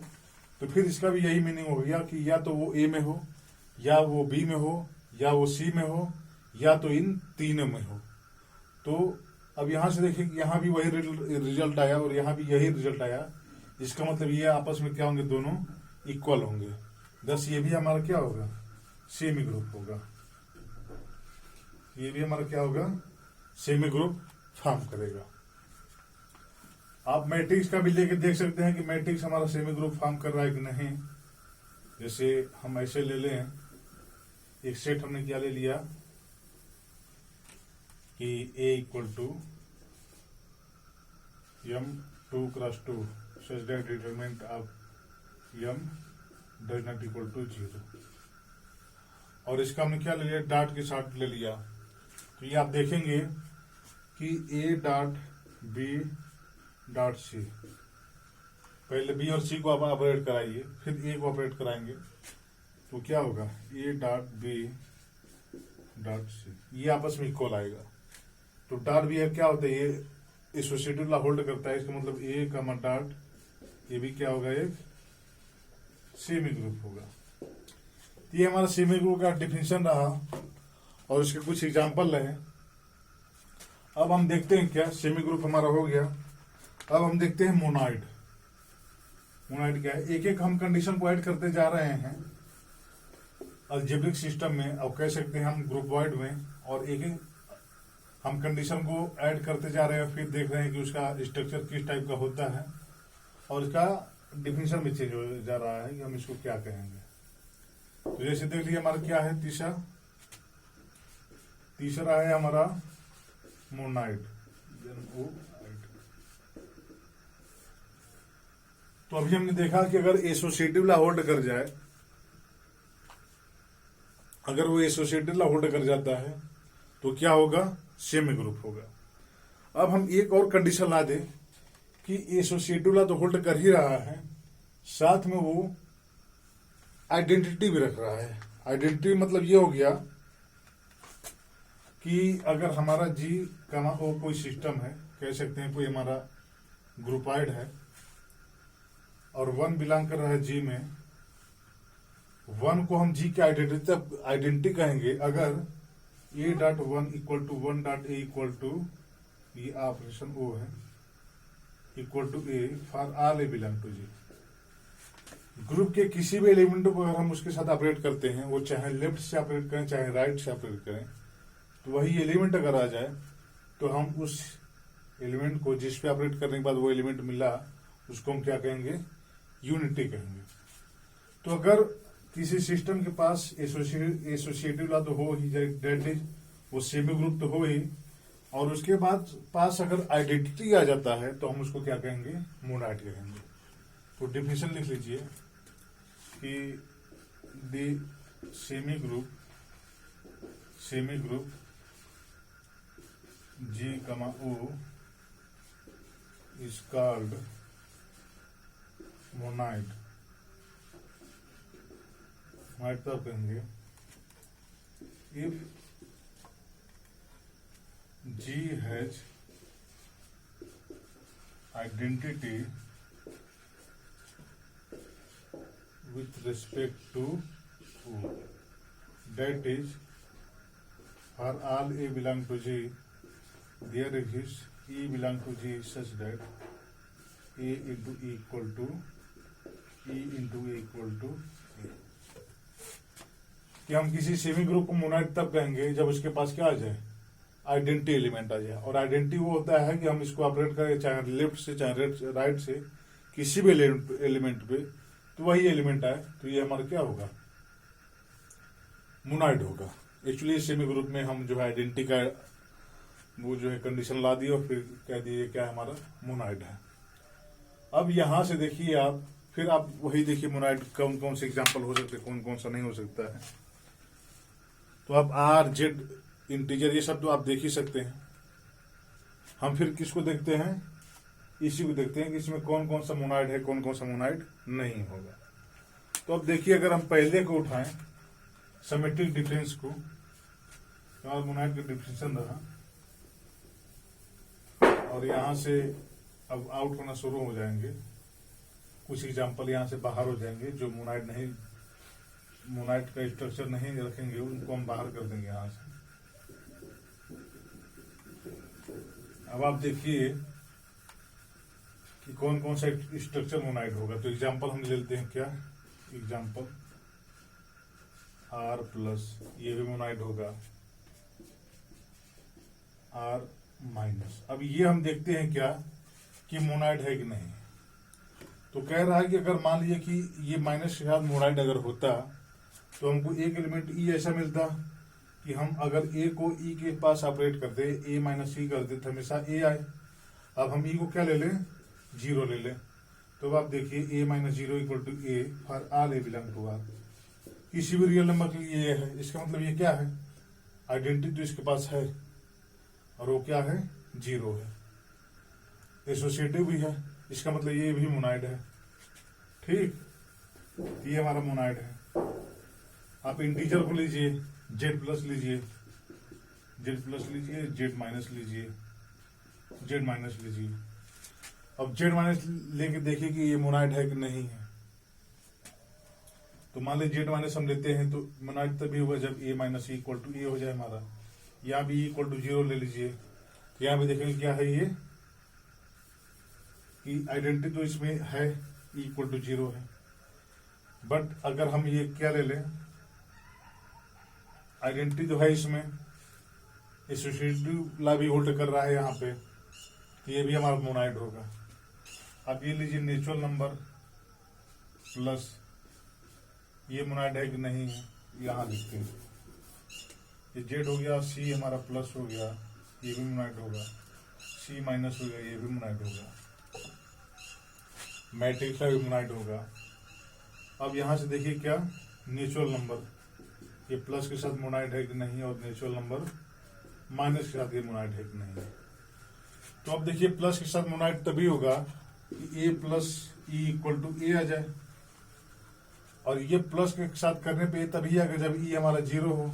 [SPEAKER 1] तो फिर इसका भी यही मीनिंग हो गया कि या तो वो ए में हो, या वो बी में हो, या वो सी में हो, या तो इन तीनों में हो। तो अब यहां से देखिए कि यहां भी वही रिजल्ट आया और यहां भी यही रिजल्ट आया। इसका मतलब ये आपस में क्या होंगे, दोनों इक्वल होंगे। दस ये भी हमारा क्या होगा, सेमी ग्रुप होगा। ये भी हमारा क्या होगा, सेमी ग्रुप फॉर्म करेगा। आप मैट्रिक्स का भी लेके देख सकते हैं कि मैट्रिक्स हमारा सेमी ग्रुप फॉर्म कर रहा है कि नहीं। जैसे हम ऐसे ले लें, एक सेट हमने क्या ले लिया कि A equal to m 2 cross 2 such that determinant of m does not equal to 0, और इसका हमने क्या ले लिया, डॉट के साथ ले लिया। तो ये आप देखेंगे कि A dot B dot C, पहले B और C को आप ऑपरेट कराइए, फिर A को ऑपरेट कराएंगे, तो क्या होगा, A dot B dot C, ये आपस में इक्वल आएगा। तो डॉट भी है क्या होता है, ये एसोसिएटिव ला होल्ड करता है, इसका मतलब ए का डॉट, ये भी क्या होगा, एक सेमी ग्रुप होगा। तो ये हमारा सेमी ग्रुप का डिफिनेशन रहा और इसके कुछ एग्जांपल रहे। अब हम देखते हैं क्या, सेमी ग्रुप हमारा हो गया। अब हम देखते हैं मोनाइड। मोनाइड क्या है, एक एक हम कंडीशन को ऐड करते जा रहे हैं अलजेब्रिक सिस्टम में, अब कह सकते हैं हम ग्रुप वाइड में, और एक एक हम कंडीशन को ऐड करते जा रहे हैं, फिर देख रहे हैं कि उसका स्ट्रक्चर किस टाइप का होता है, और इसका डिफिनेशन भी चेंज हो जा रहा है कि हम इसको क्या कहेंगे। तो जैसे देख लीजिए हमारा क्या है, तीसरा है हमारा मोनाइड। तो अभी हमने देखा कि अगर एसोसिएटिव ला होल्ड कर जाए, अगर वो एसोसिएटिव ला होल्ड कर जाता है तो क्या होगा, सेमी ग्रुप होगा। अब हम एक और कंडीशन ला दें कि एसोसिएटिव ला तो होल्ड कर ही रहा है, साथ में वो आइडेंटिटी भी रख रहा है। आइडेंटिटी मतलब ये हो गया कि अगर हमारा जी का ओ कोई सिस्टम है, कह सकते हैं कोई हमारा ग्रुपाइड है, और वन बिलोंग कर रहा है जी में, वन को हम जी की आइडेंटिटी कहेंगे अगर A dot one equal to one dot A equal to, ये ऑपरेशन ओ है, equal to A for all A belong to G. Group के किसी भी एलिमेंट को अगर हम उसके साथ ऑपरेट करते हैं, वो चाहे लेफ्ट से ऑपरेट करें चाहे राइट से ऑपरेट करें, तो वही एलिमेंट अगर आ जाए तो हम उस एलिमेंट को जिस पे ऑपरेट करने के बाद वो एलिमेंट मिला, उसको हम क्या कहेंगे, यूनिटी कहेंगे। तो अगर किसी सिस्टम के पास एसोसिएटिव ला तो हो ही, डेट इज वो सेमी ग्रुप तो हो ही, और उसके बाद पास अगर आइडेंटिटी आ जाता है तो हम उसको क्या कहेंगे, मोनाइड कहेंगे। तो डिफिनेशन लिख लीजिए कि the semi group G comma O is called monoid. Monoid तब कहेंगे if G has identity with respect to O. That is, for all A belong to G, there exists E belong to G such that A into E equal to E into A equal to A. कि हम किसी semi group को monoid तब कहेंगे जब उसके पास क्या आ जाए, आइडेंटिटी एलिमेंट आ जाए। और आइडेंटिटी वो होता है कि हम इसको ऑपरेट करें चाहे लेफ्ट से चाहे राइट से, किसी भी एलिमेंट पे तो वही एलिमेंट आए, तो ये हमारा क्या होगा, मोनाइड होगा। एक्चुअली सेमी ग्रुप में हम जो है आइडेंटिटी का वो जो है कंडीशन ला दिए और फिर कह दिए क्या हमारा मोनाइड है। अब यहां से देखिए आप, फिर आप वही देखिए मोनाइड कौन कौन से एग्जांपल हो सकते हैं, कौन कौन सा नहीं हो सकता है। तो आप आर जेड इंटीजर ये सब तो आप देख ही सकते हैं। हम फिर किसको देखते हैं, इसी को देखते हैं कि इसमें कौन कौन सा मोनाइड है, कौन कौन सा मोनाइड नहीं होगा। तो अब देखिए, अगर हम पहले को उठाएं सिमेट्रिक डिफरेंस को, तो मोनाइड का डिफिनेशन रहा और यहां से अब आउट होना शुरू हो जाएंगे। कुछ एग्जांपल यहां से बाहर हो जाएंगे जो मोनाइड नहीं, मोनाइड का स्ट्रक्चर नहीं रखेंगे, उनको हम बाहर कर देंगे यहां से। अब आप देखिए कि कौन कौन सा स्ट्रक्चर मोनाइड होगा। तो एग्जांपल हम लेते हैं, क्या एग्जांपल आर प्लस, ये भी मोनाइड होगा, आर माइनस। अब ये हम देखते हैं क्या कि मोनाइड है कि नहीं। तो कह रहा है कि अगर मान लीजिए कि ये माइनस के साथ मोनाइड अगर होता तो हमको एक एलिमेंट ई ऐसा मिलता कि हम अगर ए को ई के पास ऑपरेट करते, ए माइनस ई करते तो हमेशा ए आए। अब हम ई को क्या ले लें, जीरो ले लें। तो अब आप देखिए A minus zero equal to A for all A belong to R. किसी भी रियल नंबर के लिए ये है, इसका मतलब ये क्या है, आइडेंटिटी तो इसके पास है और वो क्या है, जीरो है। एसोसिएटिव भी है, इसका मतलब ये भी मोनाइड है। ठीक, ये हमारा मोनाइड है। आप इंटीजर को लीजिए, जेड प्लस लीजिए, जेड प्लस लीजिए, जेड माइनस लीजिए, जेड माइनस लीजिए। अब जेड माइनस लेके देखिए कि ये मोनाइड है कि नहीं है। तो मान लीजिए जेड माइनस हम लेते हैं तो मोनाइड तभी होगा जब ए माइनस इक्वल टू ए हो जाए हमारा। यहाँ भी इक्वल टू जीरो ले लीजिए, तो यहाँ भी देखेंगे क्या है ये, कि आइडेंटिटी तो इसमें है इक्वल टू जीरो है। बट अगर हम ये क्या ले लें, आइडेंटिटी तो है इसमें, एसोसिएटिव ला भी होल्ड कर रहा है यहाँ पे, तो ये भी हमारा मोनाइड होगा। अब ये लीजिए नेचुरल नंबर प्लस, ये मोनाइड है कि नहीं है, यहाँ लिखते हैं। ये जेड हो गया, सी हमारा प्लस हो गया, ये भी मोनाइड होगा, सी माइनस हो गया, ये भी मोनाइड होगा, मैट्रिक्स का भी मोनाइड होगा। अब यहाँ से देखिए क्या, नेचुरल नंबर, ये प्लस के साथ मोनाइड है कि नहीं, और नेचुरल नंबर माइनस के साथ ये मोनाइड है कि नहीं। तो अब देखिए प्लस के साथ मोनाइड तभी होगा कि ए प्लस ई इक्वल टू ए आ जाए, और ये प्लस के साथ करने पे तभी आएगा जब ई हमारा जीरो हो।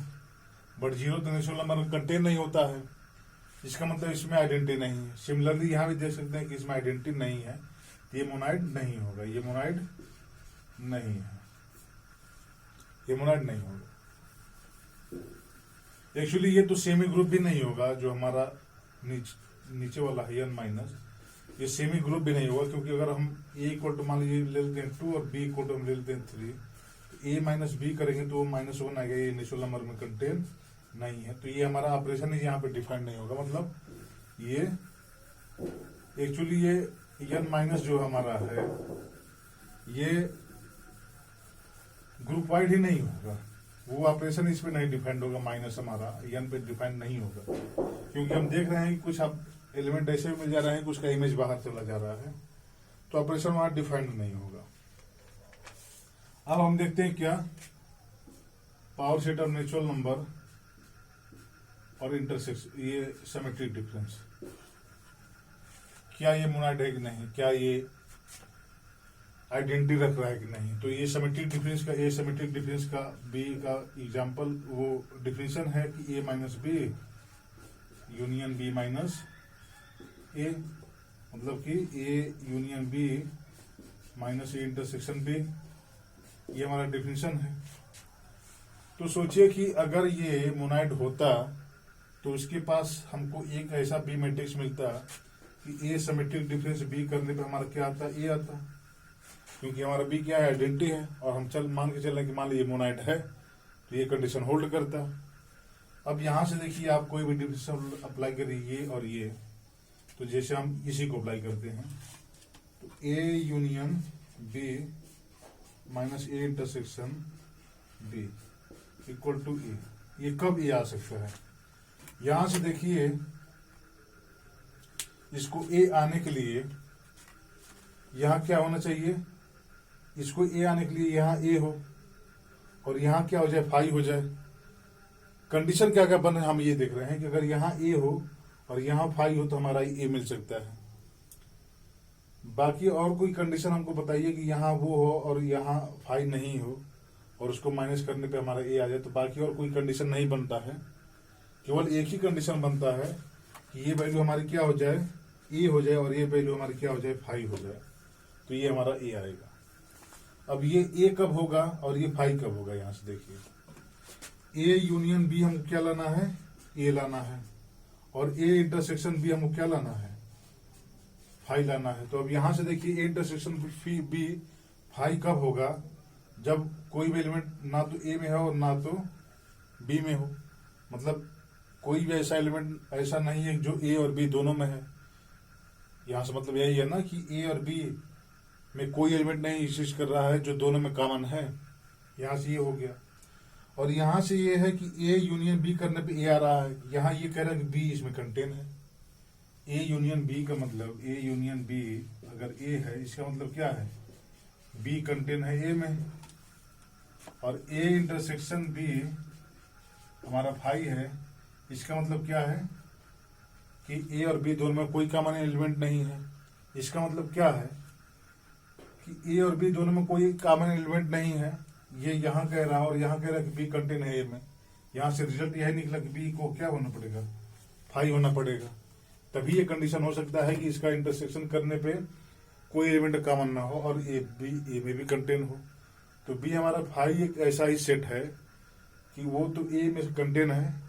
[SPEAKER 1] बट जीरो तो नेचुरल नंबर में कंटेन नहीं होता है, इसका मतलब इसमें आइडेंटिटी नहीं है। सिमिलरली यहाँ भी देख सकते हैं कि इसमें आइडेंटिटी नहीं है, ये मोनाइड नहीं होगा, ये मोनाइड नहीं है, ये मोनाइड नहीं होगा। एक्चुअली ये तो सेमी ग्रुप भी नहीं होगा, जो हमारा नीचे वाला है एन माइनस, ये सेमी ग्रुप भी नहीं होगा, क्योंकि अगर हम ए इक्वल टू मान लीजिए ले लेते हैं 2 और बी इक्वल टू हम ले लेते हैं 3, तो ए माइनस बी करेंगे तो -1 आएगा, ये नेचुरल नंबर में कंटेन नहीं है। तो ये हमारा ऑपरेशन ही यहाँ पे डिफाइंड नहीं होगा। मतलब ये एक्चुअली ये एन माइनस जो हमारा है ये ग्रुप वाइड ही नहीं होगा, वो ऑपरेशन इस पे नहीं डिफाइंड होगा, माइनस हमारा एन पे डिफाइंड नहीं होगा, क्योंकि हम देख रहे हैं कि कुछ अब एलिमेंट ऐसे मिल जा रहे हैं, कुछ का इमेज बाहर चला जा रहा है, तो ऑपरेशन वहां डिफाइंड नहीं होगा। अब हम देखते हैं क्या, power set of natural number और इंटरसेक्शन, ये सिमेट्रिक डिफरेंस, क्या ये मोनाइड है कि नहीं, क्या ये आइडेंटिटी रख रहा है कि नहीं। तो ये सिमेट्रिक डिफरेंस का, ए सिमेट्रिक डिफरेंस का बी का एग्जांपल वो डिफिनेशन है कि A minus B union B minus A, मतलब कि A union B minus A intersection B, ये हमारा डिफिनीशन है। तो सोचिए कि अगर ये मोनाइड होता तो उसके पास हमको एक ऐसा बी मैट्रिक्स मिलता कि ए सिमेट्रिक डिफरेंस बी करने पे हमारा क्या आता, ए आता, क्योंकि हमारा बी क्या है, आइडेंटिटी है, और हम मान के चल रहे कि मान लीजिए मोनाइड है तो ये कंडीशन होल्ड करता। अब यहां से देखिए आप कोई भी डिफरेंशियल अप्लाई करिए ये और ये, तो जैसे हम इसी को अप्लाई करते हैं तो A union B minus A intersection B equal to A, ये कब ए आ सकता है? यहां से देखिए इसको ए आने के लिए यहां क्या होना चाहिए, इसको ए आने के लिए यहां ए हो और यहां क्या हो जाए, फाई हो जाए। कंडीशन क्या क्या बने हम ये देख रहे हैं कि अगर यहां ए हो और यहां फाई हो तो हमारा ए मिल सकता है। बाकी और कोई कंडीशन हमको बताइए कि यहां वो हो और यहां फाई नहीं हो और उसको माइनस करने पे हमारा ए आ जाए, तो बाकी और कोई कंडीशन नहीं बनता है। केवल एक ही कंडीशन बनता है कि ये वैल्यू हमारी क्या हो जाए, ए हो जाए, और ये वैल्यू हमारी क्या हो जाए, फाई हो जाए, तो ये हमारा ए आएगा। अब ये ए कब होगा और ये फाई कब होगा, यहां से देखिए ए यूनियन बी हमको क्या लाना है, ए लाना है, और ए इंटरसेक्शन बी हमको क्या लाना है, फाई लाना है। तो अब यहां से देखिए ए इंटरसेक्शन बी फाई कब होगा, जब कोई भी एलिमेंट ना तो ए में हो और ना तो बी में हो, मतलब कोई भी ऐसा एलिमेंट ऐसा नहीं है जो ए और बी दोनों में है। यहां से मतलब यही है ना कि ए और बी में कोई एलिमेंट नहीं एग्जिस्ट कर रहा है जो दोनों में कॉमन है, यहां से ये हो गया। और यहां से ये है कि ए यूनियन बी करने पे ए आ रहा है, यहां ये कह रहा है कि बी इसमें कंटेन है। ए यूनियन बी का मतलब ए यूनियन बी अगर ए है इसका मतलब क्या है, बी कंटेन है ए में, और ए इंटरसेक्शन बी हमारा फाई है, इसका मतलब क्या है कि ए और बी दोनों में कोई कॉमन एलिमेंट नहीं है। इसका मतलब क्या है कि ए और बी दोनों में कोई कॉमन एलिमेंट नहीं है, ये यहां कह रहा है और यहां कह रहा है कि बी कंटेन है ए में। यहां से रिजल्ट यह निकला कि बी को क्या होना पड़ेगा, फाई होना पड़ेगा, तभी ये कंडीशन हो सकता है कि इसका इंटरसेक्शन करने पे कोई एलिमेंट कॉमन ना हो और ए में भी कंटेन हो। तो बी हमारा फाई एक ऐसा ही सेट है कि वो तो ए में कंटेन है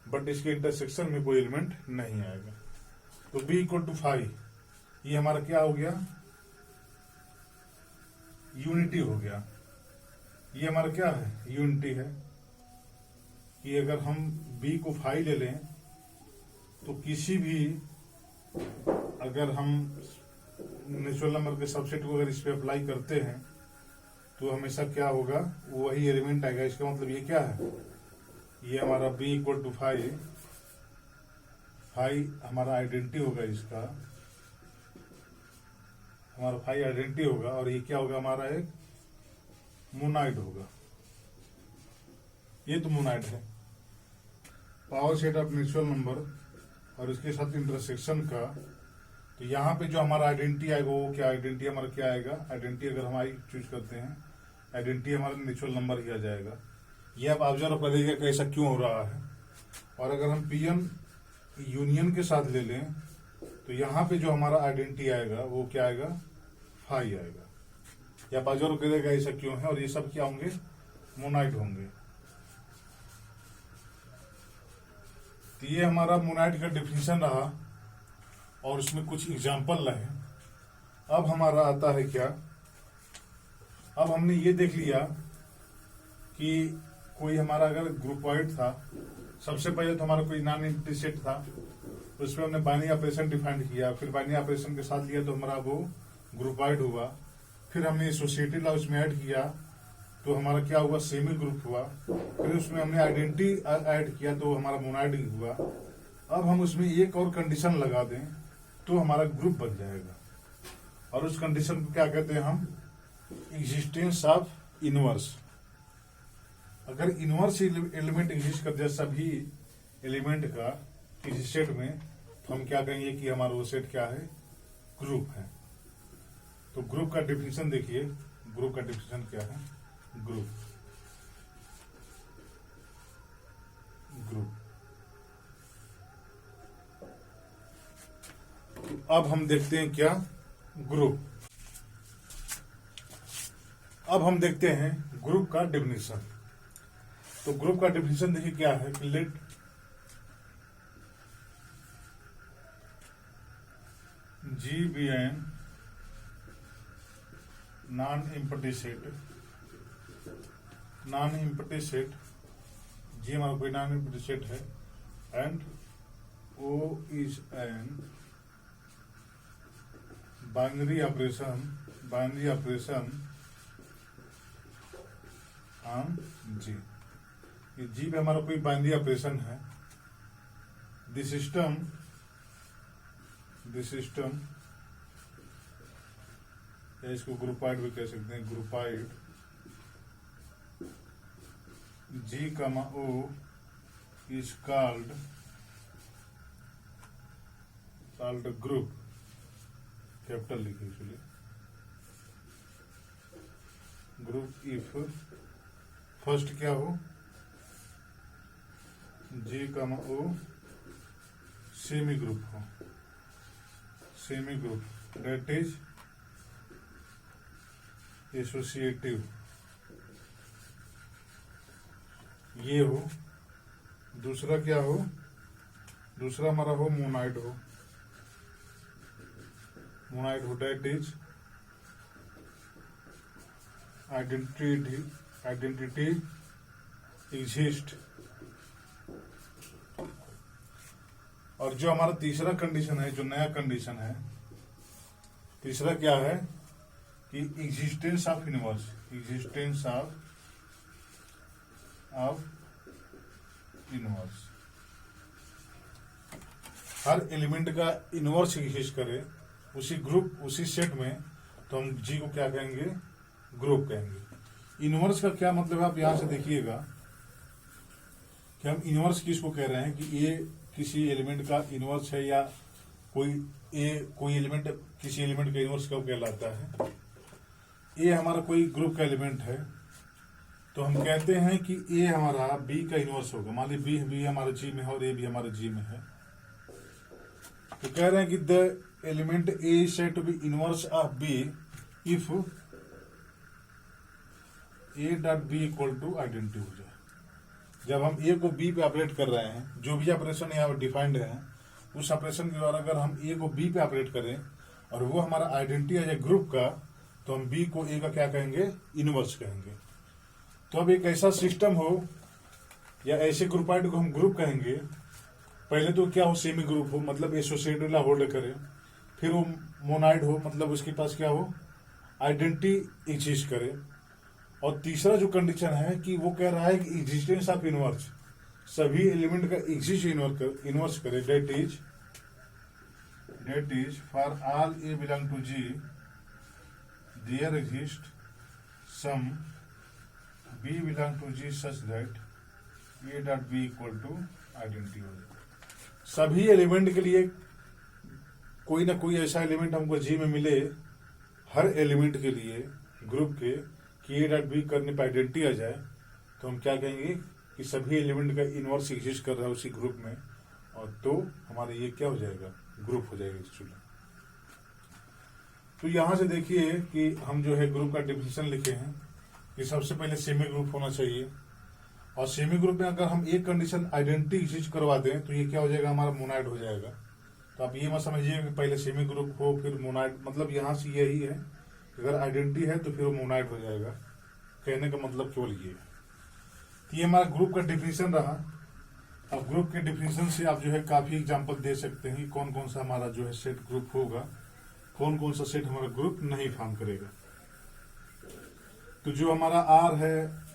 [SPEAKER 1] बट इसके इंटरसेक्शन में कोई एलिमेंट नहीं आएगा। तो बी इक्वल टू फाई, ये हमारा क्या हो गया, यूनिटी हो गया। ये हमारा क्या है, यूनिटी है कि अगर हम बी को फाई ले लें तो किसी भी, अगर हम नेचुरल नंबर के सबसेट को अगर इस पे अप्लाई करते हैं तो हमेशा क्या होगा, वही एलिमेंट आएगा। इसका मतलब ये क्या है, ये हमारा B equal to phi, phi हमारा आइडेंटिटी होगा, इसका हमारा फाई आइडेंटिटी होगा, और ये क्या होगा, हमारा एक मोनाइड होगा। ये तो मोनाइड है, power set of natural number और इसके साथ इंटरसेक्शन का। तो यहाँ पे जो हमारा आइडेंटिटी आएगा वो क्या, आइडेंटिटी हमारा क्या आएगा, आइडेंटिटी अगर हमारी चूज करते हैं, आइडेंटिटी हमारा नेचुरल नंबर ही आ जाएगा। ये आप ऑब्जर्व करिएगा कि ऐसा क्यों हो रहा है। और अगर हम पीएन यूनियन के साथ ले लें तो यहाँ पे जो हमारा आइडेंटिटी आएगा वो क्या आएगा, फाई आएगा। या आप ऑब्जर्व करिएगा ऐसा क्यों है, और ये सब क्या होंगे, मोनाइड होंगे। तो ये हमारा मोनाइड का डिफिनीशन रहा और उसमें कुछ एग्जाम्पल रहे। अब हमारा आता है क्या, अब हमने ये देख लिया कि कोई हमारा अगर ग्रुपॉइड था, सबसे पहले तो हमारा कोई नॉन एंटिटी सेट था, उसमें हमने बाइनरी ऑपरेशन डिफाइन किया, फिर बाइनरी ऑपरेशन के साथ लिया तो हमारा वो ग्रुपॉइड हुआ। फिर हमने एसोसिएटिव लॉ उसमें ऐड किया तो हमारा क्या हुआ, सेमी ग्रुप हुआ। फिर उसमें हमने आइडेंटिटी ऐड किया तो हमारा मोनाइड हुआ। अब हम उसमें एक और कंडीशन लगा दें तो हमारा ग्रुप बन जाएगा, और उस कंडीशन को क्या कहते हैं हम, एग्जिस्टेंस ऑफ इनवर्स। अगर इनवर्स एलिमेंट एग्जिस्ट कर जाए सभी एलिमेंट का किसी सेट में, तो हम क्या कहेंगे कि हमारा वो सेट क्या है, ग्रुप है। तो ग्रुप का डेफिनेशन देखिए, ग्रुप का डेफिनेशन क्या है, ग्रुप ग्रुप अब हम देखते हैं क्या, ग्रुप। अब हम देखते हैं ग्रुप का डेफिनेशन। तो ग्रुप का डेफिनेशन देखिए क्या है कि let G be an non empty set, G हमारा कोई नॉन एम्प्टी सेट है, and O is an binary operation on G. ये जी पे हमारा कोई बाइनरी ऑपरेशन है। द सिस्टम या इसको ग्रुपाइड भी कह सकते हैं, groupoid G comma O is called group, capital लिखे इसलिए ग्रुप इफ फर्स्ट क्या हो G comma O semi group हो, दैट इज एसोसिएटिव ये हो। दूसरा क्या हो, दूसरा हमारा हो मोनाइड हो, दैट इज आइडेंटिटी एग्जिस्ट। और जो हमारा तीसरा कंडीशन है, जो नया कंडीशन है, तीसरा क्या है कि existence of inverse, her element का इनवर्स एग्जिस्ट करे उसी सेट में, तो हम जी को क्या कहेंगे, ग्रुप कहेंगे। इनवर्स का क्या मतलब है, आप यहां से देखिएगा कि हम इनवर्स किसको कह रहे हैं कि ये किसी एलिमेंट का इनवर्स है, या कोई एलिमेंट किसी एलिमेंट का इनवर्स कब कहलाता है। ए हमारा कोई ग्रुप का एलिमेंट है, तो हम कहते हैं कि ए हमारा बी का इनवर्स होगा। मान लीजिए बी हमारे जी में है और ए भी हमारे जी में है, तो कह रहे हैं कि the element A is said to be inverse of B if A dot B equal to identity हो जाए। जब हम ए को बी पे ऑपरेट कर रहे हैं, जो भी ऑपरेशन यहाँ पर डिफाइंड है, उस ऑपरेशन के द्वारा अगर हम ए को बी पे ऑपरेट करें और वो हमारा आइडेंटिटी है ग्रुप का, तो हम बी को ए का क्या कहेंगे, इनवर्स कहेंगे। तो अब एक ऐसा सिस्टम हो या ऐसे ग्रुपाइड को हम ग्रुप कहेंगे, पहले तो क्या हो, सेमी ग्रुप हो, मतलब एसोसिएटिव वाला होल्ड करे, फिर वो मोनाइड हो, मतलब उसके पास क्या हो, आइडेंटिटी एग्जिस्ट करे, और तीसरा जो कंडीशन है कि वो कह रहा है कि एग्जिस्टेंस ऑफ इनवर्स, सभी एलिमेंट का एग्जिस्ट इनवर्स करे, that is for all A belong to G there exist some B belong to G such that A dot B equal to identity हो जाए। सभी एलिमेंट के लिए कोई ना कोई ऐसा एलिमेंट हमको जी में मिले, हर एलिमेंट के लिए ग्रुप के, कि ए डॉट बी करने पर आइडेंटिटी आ जाए, तो हम क्या कहेंगे कि सभी एलिमेंट का इनवर्स एग्जिस्ट कर रहा है उसी ग्रुप में, और तो हमारे ये क्या हो जाएगा, ग्रुप हो जाएगा एक्चुअली। तो यहां से देखिए कि हम जो है ग्रुप का डेफिनेशन लिखे हैं कि सबसे पहले सेमी ग्रुप होना चाहिए, और सेमी ग्रुप में अगर हम एक कंडीशन आइडेंटिटी एग्जिस्ट करवा दें तो ये क्या हो जाएगा, हमारा मोनाइड हो जाएगा। तो आप ये मत समझिए कि पहले सेमी ग्रुप हो फिर मोनाइड, मतलब यहां से यही है, अगर आइडेंटिटी है तो फिर वो मोनाइड हो जाएगा, कहने का मतलब केवल ये। तो ये हमारा ग्रुप का डिफिनेशन रहा। अब ग्रुप के डिफिनेशन से आप जो है काफी एग्जांपल दे सकते हैं कि कौन कौन सा हमारा जो है सेट ग्रुप होगा, कौन कौन सा सेट हमारा ग्रुप नहीं फॉर्म करेगा। तो जो हमारा आर है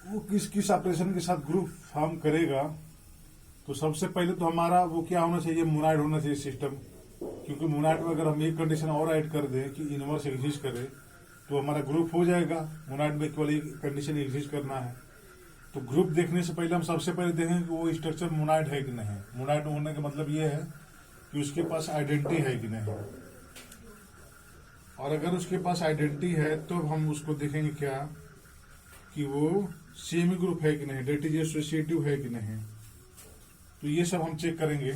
[SPEAKER 1] वो किस किस ऑपरेशन के साथ ग्रुप फॉर्म करेगा, तो सबसे पहले तो हमारा वो क्या होना चाहिए, मोनाइड होना चाहिए सिस्टम, क्योंकि मोनाइड में अगर हम एक कंडीशन और ऐड कर दें कि इनवर्स एग्जिस्ट करे तो हमारा ग्रुप हो जाएगा। मोनाइड में केवल एक कंडीशन एग्जिस्ट करना है। तो ग्रुप देखने से पहले हम सबसे पहले देखें कि वो स्ट्रक्चर मोनाइड है कि नहीं। मोनाइड होने का मतलब ये है कि उसके पास आइडेंटिटी है कि नहीं, और अगर उसके पास आइडेंटिटी है तो हम उसको देखेंगे क्या कि वो सेमी ग्रुप है कि नहीं, डेट इज एसोसिएटिव है कि नहीं। तो ये सब हम चेक करेंगे।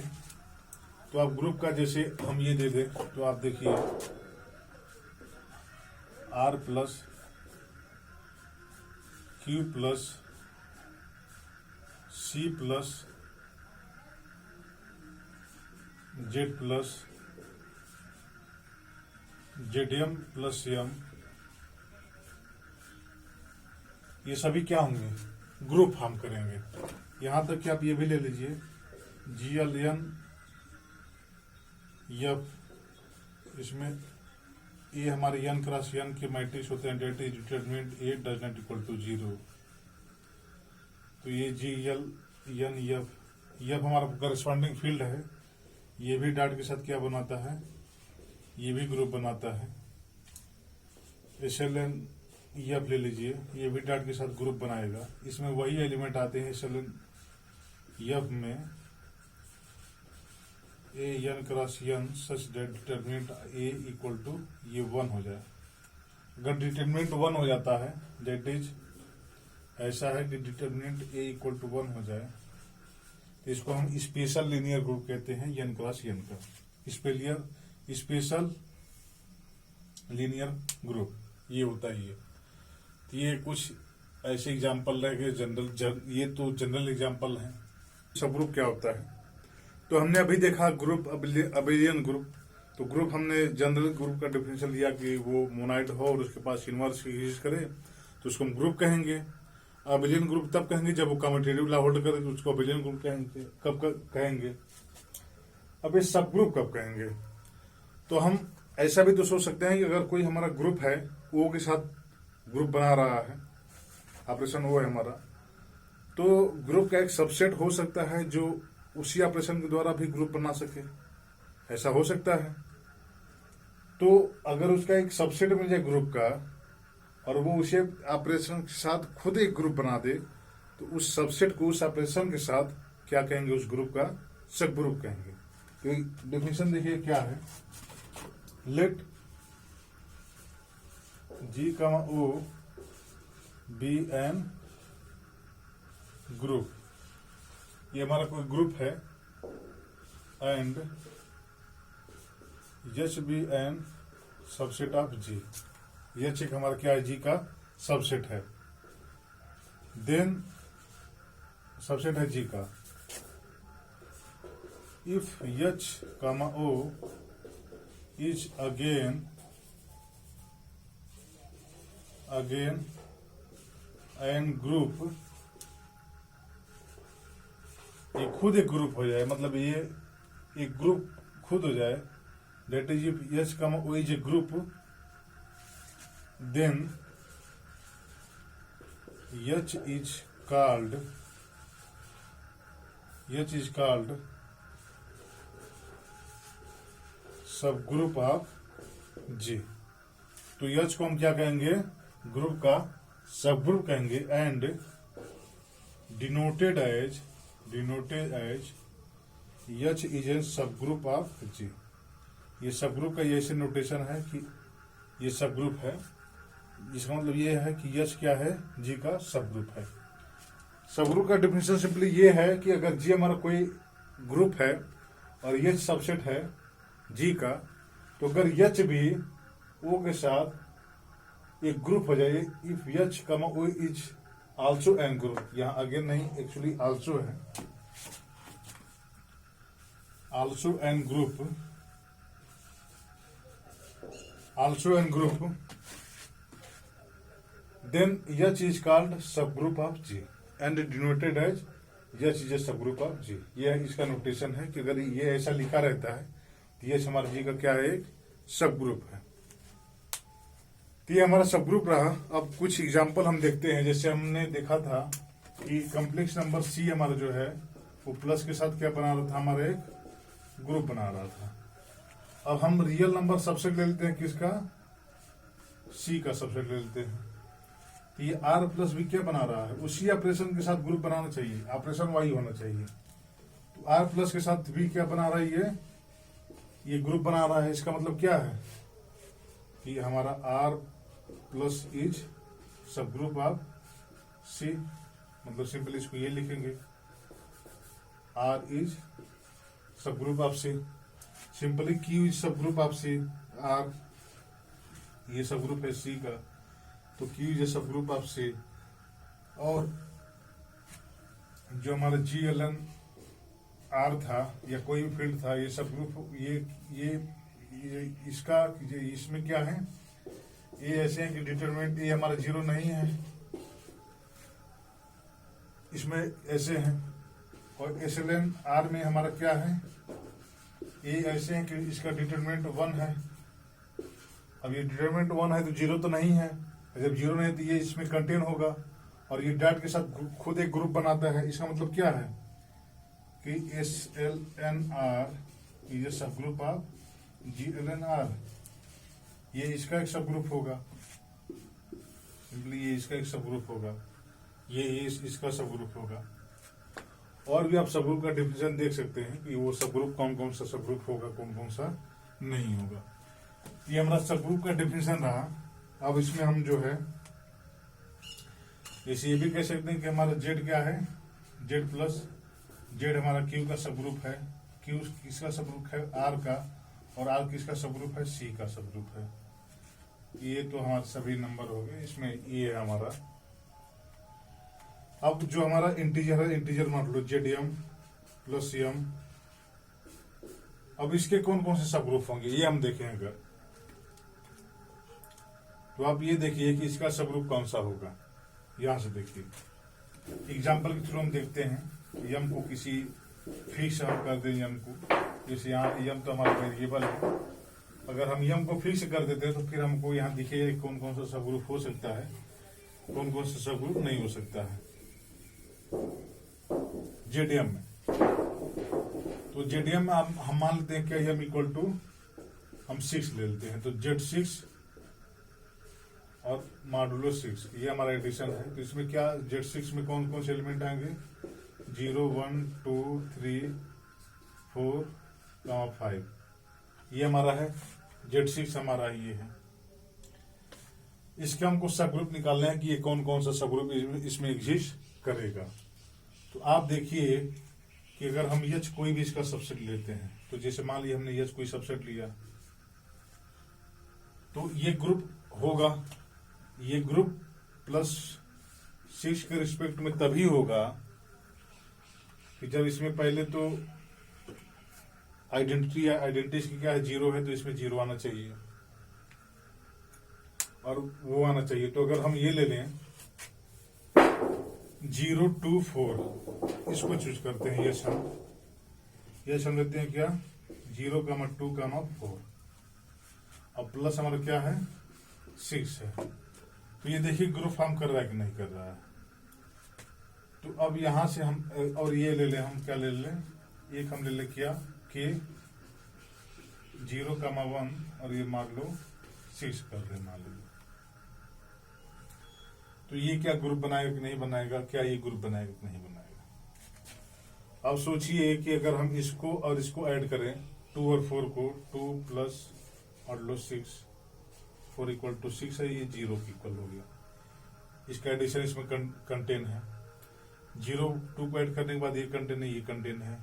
[SPEAKER 1] तो आप ग्रुप का जैसे हम ये दे दें, तो आप देखिए R plus Q plus C plus Z plus ZM plus M, ये सभी क्या होंगे, ग्रुप फॉर्म करेंगे। यहां तक कि आप ये भी ले लीजिए GLN F, इसमें ये हमारे n क्रॉस n के मैट्रिक्स होते हैं, that is determinant A does not equal to 0। तो ये GLN F हमारा करस्पॉन्डिंग फील्ड है, ये भी डॉट के साथ क्या बनाता है, ये भी ग्रुप बनाता है। SLN F ले लीजिए, ये भी डॉट के साथ ग्रुप बनाएगा। इसमें वही एलिमेंट आते हैं SLN F में A n cross n such that determinant A equal to ये 1 हो जाए। अगर डिटरमिनेंट 1 हो जाता है, डेट इज ऐसा है कि डिटरमिनेंट A इक्वल टू 1 हो जाए, तो इसको हम स्पेशल लीनियर ग्रुप कहते हैं n क्रॉस n का, स्पेशल लीनियर ग्रुप ये होता ही है। तो ये कुछ ऐसे एग्जाम्पल रह गए जनरल, ये तो जनरल एग्जाम्पल हैं। सब ग्रुप क्या होता है, तो हमने अभी देखा ग्रुप अबेलियन ग्रुप। तो ग्रुप हमने जनरल ग्रुप का डेफिनेशन लिया कि वो मोनाइड हो और उसके पास इनवर्स एग्जिस्ट करे, तो उसको हम ग्रुप कहेंगे। अबेलियन ग्रुप तब कहेंगे जब वो कम्यूटेटिव लॉ होल्ड करे, तो उसको अबेलियन ग्रुप कहेंगे। कब कहेंगे, अब ये सब ग्रुप कब कहेंगे। तो हम ऐसा भी तो सोच सकते हैं कि अगर कोई हमारा ग्रुप है, ओ के साथ ग्रुप बना रहा है, ऑपरेशन ओ है हमारा, तो ग्रुप का एक सबसेट हो सकता है जो उसी ऑपरेशन के द्वारा भी ग्रुप बना सके, ऐसा हो सकता है। तो अगर उसका एक सबसेट मिल जाए ग्रुप का और वो उसे ऑपरेशन के साथ खुद एक ग्रुप बना दे, तो उस सबसेट को उस ऑपरेशन के साथ क्या कहेंगे, उस ग्रुप का सब ग्रुप कहेंगे। तो डेफिनेशन देखिए क्या है, let G, O be an group, ये हमारा कोई ग्रुप है, and H be an subset of G, H एक हमारा क्या है, G का सबसेट है। देन सबसेट है G का, if H, O is again an group, ये खुद एक ग्रुप हो जाए, मतलब ये एक ग्रुप खुद हो जाए, that is if H, O is a group, then H is called subgroup of G। तो H को हम क्या कहेंगे, ग्रुप का सबग्रुप कहेंगे, and denoted as H is a subgroup of G। ये सबग्रुप का ये ऐसे नोटेशन है कि ये सबग्रुप है, जिसका मतलब ये है कि H क्या है, G का सबग्रुप है। सबग्रुप का डेफिनेशन सिंपली ये है कि अगर G हमारा कोई ग्रुप है और H सबसेट है G का, तो अगर H भी O के साथ एक ग्रुप हो जाए, if H, O is also an group, यहाँ अगेन नहीं, एक्चुअली आल्सो है, also an group, then H is called subgroup of G and denoted as H is a subgroup of G। यह इसका नोटेशन है कि अगर ये ऐसा लिखा रहता है तो H हमारा G का क्या है, एक सबग्रुप है। तो ये हमारा सबग्रुप रहा। अब कुछ एग्जांपल हम देखते हैं। जैसे हमने देखा था कि कॉम्प्लेक्स नंबर C हमारा जो है वो प्लस के साथ क्या बना रहा था, हमारा एक ग्रुप बना रहा था। अब हम रियल नंबर सबसेट ले लेते हैं, किसका, C का सबसेट ले लेते हैं। तो ये R प्लस B क्या बना रहा है, उसी ऑपरेशन के साथ ग्रुप बनाना चाहिए, ऑपरेशन वाई होना चाहिए। तो R प्लस के साथ B क्या बना रहा है, ये ग्रुप बना रहा है। इसका मतलब क्या है कि हमारा R plus is subgroup of C, मतलब सिंपली इसको ये लिखेंगे, R is subgroup of C। Simply Q is subgroup of C, R ये सब ग्रुप है C का, तो Q is subgroup of C। और जो हमारा GLN-R था या कोई भी फील्ड था, ये सब ग्रुप ये इसका इसमें क्या है, ये ऐसे हैं कि डिटरमिनेंट ये हमारा 0 नहीं है, इसमें ऐसे हैं। और SLN-R में हमारा क्या है, ये ऐसे हैं कि इसका डिटरमिनेंट 1 है। अब ये डिटरमिनेंट 1 है तो 0 तो नहीं है, जब 0 नहीं है तो ये इसमें कंटेन होगा, और ये डॉट के साथ खुद एक ग्रुप बनाता है। इसका मतलब क्या है कि SLN-R इज ए सब ग्रुप ऑफ GLN-R, ये इसका एक सब ग्रुप होगा, सिंपली ये इसका एक सब ग्रुप होगा, ये इसका सब ग्रुप होगा। और भी आप सब ग्रुप का डिफिनेशन देख सकते हैं कि वो सब ग्रुप कौन कौन सा सब ग्रुप होगा, कौन कौन सा नहीं होगा। ये हमारा सब ग्रुप का डिफिनेशन रहा। अब इसमें हम जो है जैसे ये भी कह सकते हैं कि हमारा Z क्या है, Z प्लस Z हमारा Q का सब ग्रुप है, Q किसका सब ग्रुप है, R का, और R किसका सब ग्रुप है, C का सब ग्रुप है। ये तो हमारे सभी नंबर हो गए, इसमें ये है हमारा। अब जो हमारा इंटीजर है, इंटीजर मान लो ZM प्लस M, अब इसके कौन कौन से सब ग्रुप होंगे ये हम देखेंगे। तो आप ये देखिए कि इसका सब ग्रुप कौन सा होगा, यहां से देखिए। एग्जाम्पल के थ्रू हम देखते हैं। यम को किसी फिक्स हम कर दें, यम को, जैसे यहाँ यम तो हमारा वेरिएबल है, अगर हम यम को फिक्स कर देते हैं तो फिर हमको यहाँ दिखेगा कौन कौन सा सब ग्रुप हो सकता है, कौन कौन सा सब ग्रुप नहीं हो सकता है जेडीएम में। तो जेडीएम में हम मान लेते हैं कि यम इक्वल टू हम 6 ले लेते हैं, तो Z6 और मॉडुलो 6 ये हमारा एडिशन है। तो इसमें क्या Z6 में कौन कौन से एलिमेंट आएंगे, 0 1 2 3 4 5, ये हमारा है Z6 हमारा ये है। इसके हमको सब ग्रुप निकालना है कि ये कौन कौन सा सब ग्रुप इसमें एग्जिस्ट करेगा। तो आप देखिए कि अगर हम H कोई भी इसका सबसेट लेते हैं, तो जैसे मान लिया हमने H कोई सबसेट लिया, तो ये ग्रुप होगा, ये ग्रुप प्लस 6 के रिस्पेक्ट में तभी होगा कि जब इसमें पहले तो आइडेंटिटी की क्या है, 0 है, तो इसमें 0 आना चाहिए और वो आना चाहिए। तो अगर हम ये ले लें 0 2 4, इसको चूज करते हैं, ये हम लेते हैं क्या, 0 2 4, और प्लस हमारा क्या है 6 है। तो ये देखिए ग्रुप फॉर्म कर रहा है कि नहीं कर रहा है। तो अब यहां से हम और ये ले लें, हम क्या ले लें, एक हम ले लें क्या कि 0 1 और ये मान लो 6 कर रहे मान लो। तो ये क्या ग्रुप बनाएगा कि नहीं बनाएगा, क्या ये ग्रुप बनाएगा कि नहीं बनाएगा। अब सोचिए कि अगर हम इसको और इसको ऐड करें, 2 और 4 को, 2 प्लस और लो 6, 4 इक्वल टू 6 है, ये 0 की इक्वल हो गया। इसका एडिशन इसमें कंटेन है, 0 2 को ऐड करने के बाद ये कंटेन है, ये कंटेन है।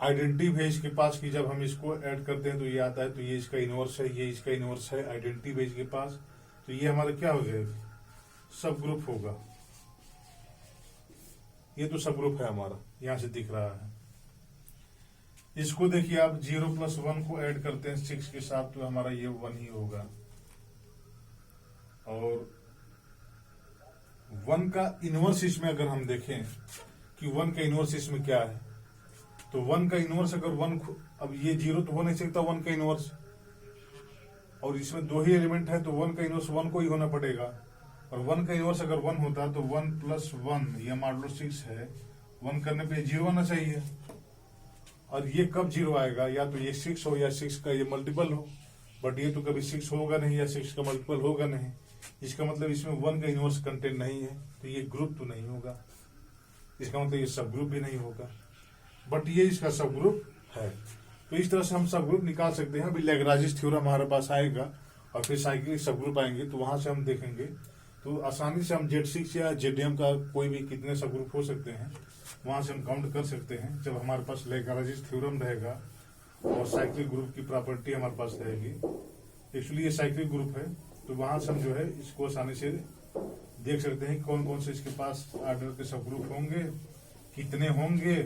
[SPEAKER 1] आइडेंटिटी है इसके पास कि जब हम इसको ऐड करते हैं तो ये आता है, तो ये इसका इनवर्स है, ये इसका इनवर्स है, आइडेंटिटी है इसके पास। तो ये हमारा क्या हो जाएगा, सब ग्रुप होगा। ये तो सब ग्रुप है हमारा, यहां से दिख रहा है। इसको देखिए आप 0 + 1 को ऐड करते हैं 6 के साथ, तो हमारा ये 1 ही होगा। और 1 का इनवर्स इसमें अगर हम देखें कि 1 का इनवर्स इसमें क्या है, तो 1 का इनवर्स अगर 1, अब ये 0 तो हो नहीं सकता 1 का इनवर्स, और इसमें 2 ही एलिमेंट है, तो 1 का इनवर्स 1 को ही होना पड़ेगा। और 1 का इनवर्स अगर 1 होता तो 1 + 1 ये मान लो 6 है, 1 करने पे 0 आना चाहिए। और ये कब 0 आएगा, या तो ये 6 हो या 6 का ये मल्टीपल हो, बट ये तो कभी 6 होगा नहीं या 6 का मल्टीपल होगा नहीं। इसका मतलब इसमें 1 का इनवर्स कंटेंट नहीं है, तो ये ग्रुप तो नहीं होगा। इसका मतलब ये सब ग्रुप भी नहीं होगा, बट ये इसका सब ग्रुप है। तो इस तरह से हम सब ग्रुप निकाल सकते हैं। अभी लैग्रांज थ्योरम हमारे पास आएगा और फिर साइक्लिक सब ग्रुप आएंगे, तो वहां से हम देखेंगे। तो आसानी से हम Z6 या ZM का कोई भी कितने सब ग्रुप हो सकते हैं वहां से हम काउंट कर सकते हैं, जब हमारे पास लैग्रांज थ्योरम रहेगा और साइक्लिक ग्रुप की प्रॉपर्टी हमारे पास रहेगी। एक्चुअली ये साइक्लिक ग्रुप है, तो वहां से हम जो है इसको आसानी से देख सकते हैं कौन कौन से इसके पास आर्डर के सब ग्रुप होंगे, कितने होंगे,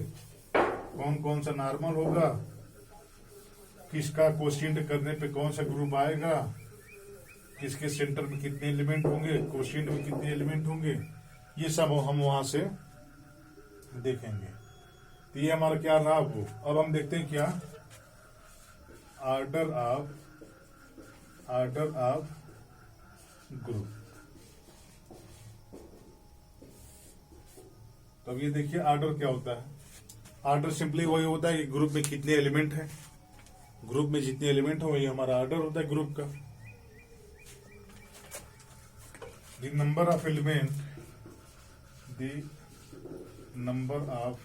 [SPEAKER 1] कौन कौन सा नॉर्मल होगा, किसका क्वोशिएंट करने पे कौन सा ग्रुप आएगा, किसके सेंटर में कितने एलिमेंट होंगे, क्वोशिएंट में कितने एलिमेंट होंगे, ये सब हम वहां से देखेंगे। तो ये हमारा क्या रहा वो। अब हम देखते हैं क्या, ऑर्डर ऑफ ग्रुप। तो अब ये देखिए ऑर्डर क्या होता है। ऑर्डर सिंपली वही होता है कि ग्रुप में कितने एलिमेंट हैं, ग्रुप में जितने एलिमेंट हो वही हमारा ऑर्डर होता है ग्रुप का। The number of element, the number of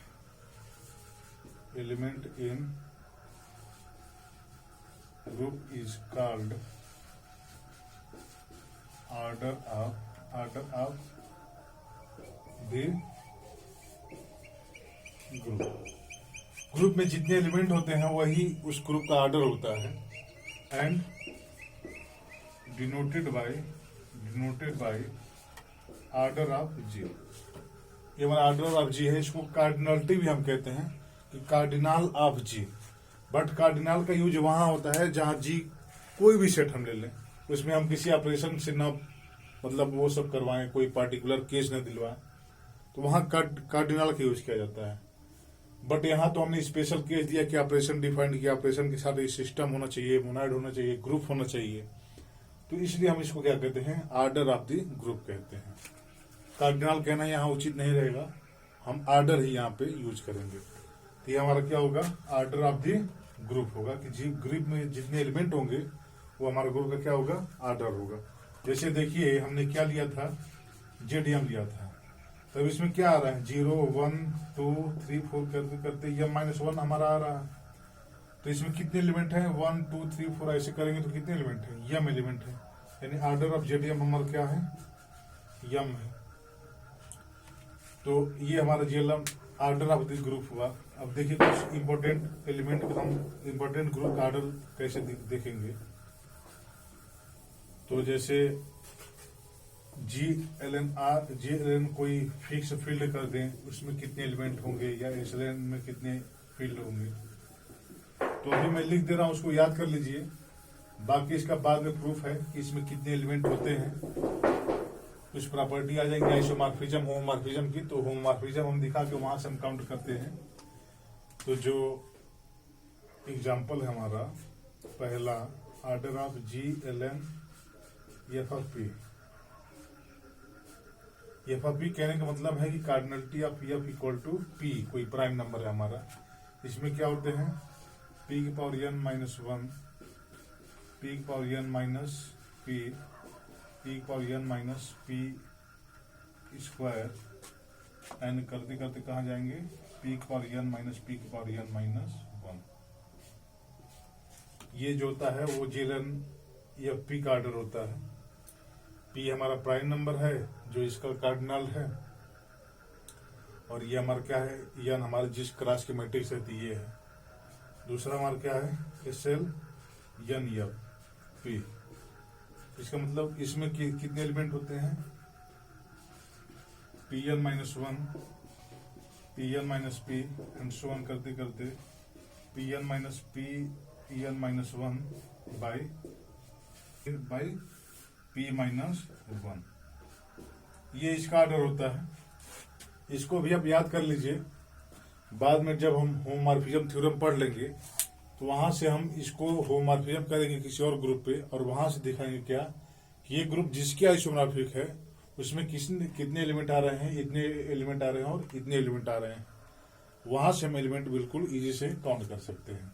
[SPEAKER 1] element in group is called order of the group में जितने एलिमेंट होते हैं वही उस ग्रुप का ऑर्डर होता है। And denoted by order of G. ये हमारा ऑर्डर ऑफ जी है। इसको कार्डिनलिटी भी हम कहते हैं कि cardinal of G. But cardinal का यूज वहां होता है जहां जी कोई भी सेट हम ले लें, उसमें हम किसी ऑपरेशन से ना मतलब वो सब करवाएं, कोई पार्टिकुलर केस न दिलवाएं, तो वहां कार्डिनल का यूज किया जाता है। बट यहाँ तो हमने स्पेशल केस दिया कि ऑपरेशन डिफाइंड किया, ऑपरेशन के साथ सिस्टम होना चाहिए, मोनाइड होना चाहिए, ग्रुप होना चाहिए, तो इसलिए हम इसको क्या कहते हैं, ऑर्डर ऑफ द ग्रुप कहते हैं। कार्डिनल कहना यहाँ उचित नहीं रहेगा, हम ऑर्डर ही यहाँ पे यूज करेंगे। तो ये हमारा क्या होगा, ऑर्डर ऑफ द ग्रुप होगा कि जी ग्रुप में जितने एलिमेंट होंगे वो हमारे ग्रुप का क्या होगा, ऑर्डर होगा। जैसे देखिए हमने क्या लिया था, जेडीएम लिया था, तब इसमें क्या आ रहा है, 0 1 2 3 4 करते करते m-1 हमारा आ रहा है। तो इसमें कितने एलिमेंट हैं, 1 2 3 4 ऐसे करेंगे तो कितने एलिमेंट है, m एलिमेंट है। यानी ऑर्डर ऑफ जेडीएम हमारा क्या है, m है। तो ये हमारा JLM order of the group हुआ। अब देखिए कुछ इंपॉर्टेंट एलिमेंट का हम इंपॉर्टेंट ग्रुप का ऑर्डर कैसे देखेंगे। तो जैसे GLN कोई फिक्स फील्ड कर दें, उसमें कितने एलिमेंट होंगे, या SLN में कितने फील्ड होंगे। तो अभी मैं लिख दे रहा हूं, उसको याद कर लीजिए, बाकी इसका बाद में प्रूफ है कि इसमें कितने एलिमेंट होते हैं। कुछ प्रॉपर्टी आ जाएंगे आइसोमॉर्फिज्म, होमोमॉर्फिज्म की, तो होमोमॉर्फिज्म हम दिखा के वहां से हम काउंट करते हैं। तो जो एग्जाम्पल है हमारा पहला, order of GLN FP। FP कहने का मतलब है कि cardinality of F equal to P, कोई प्राइम नंबर है हमारा। इसमें क्या होते हैं, P की पावर n माइनस 1, P की power n minus P, P की power n minus P square, and करते करते कहाँ जाएंगे, P की पावर n माइनस P की पावर n माइनस 1। ये जो होता है वो GLN FP का ऑर्डर होता है। P हमारा प्राइम नंबर है जो इसका कार्डिनल है, और ये हमारा क्या है, n हमारे जिस क्रॉस की मैट्रिक्स रहती है ये है। दूसरा हमारा क्या है, SL n F P। इसका मतलब इसमें कितने एलिमेंट होते हैं, Pn minus 1, Pn minus P and so on करते करते Pn minus P Pn minus 1 by P minus 1। ये इसका ऑर्डर होता है। इसको भी आप याद कर लीजिए, बाद में जब हम होमोमॉर्फिज्म थ्योरम पढ़ लेंगे तो वहां से हम इसको होमोमॉर्फिज्म करेंगे किसी और ग्रुप पे, और वहां से दिखाएंगे क्या कि ये ग्रुप जिसके आइसोमॉर्फिक है उसमें कितने एलिमेंट आ रहे हैं, इतने एलिमेंट आ रहे हैं और इतने एलिमेंट आ रहे हैं। वहां से हम एलिमेंट बिल्कुल इजी से काउंट कर सकते हैं।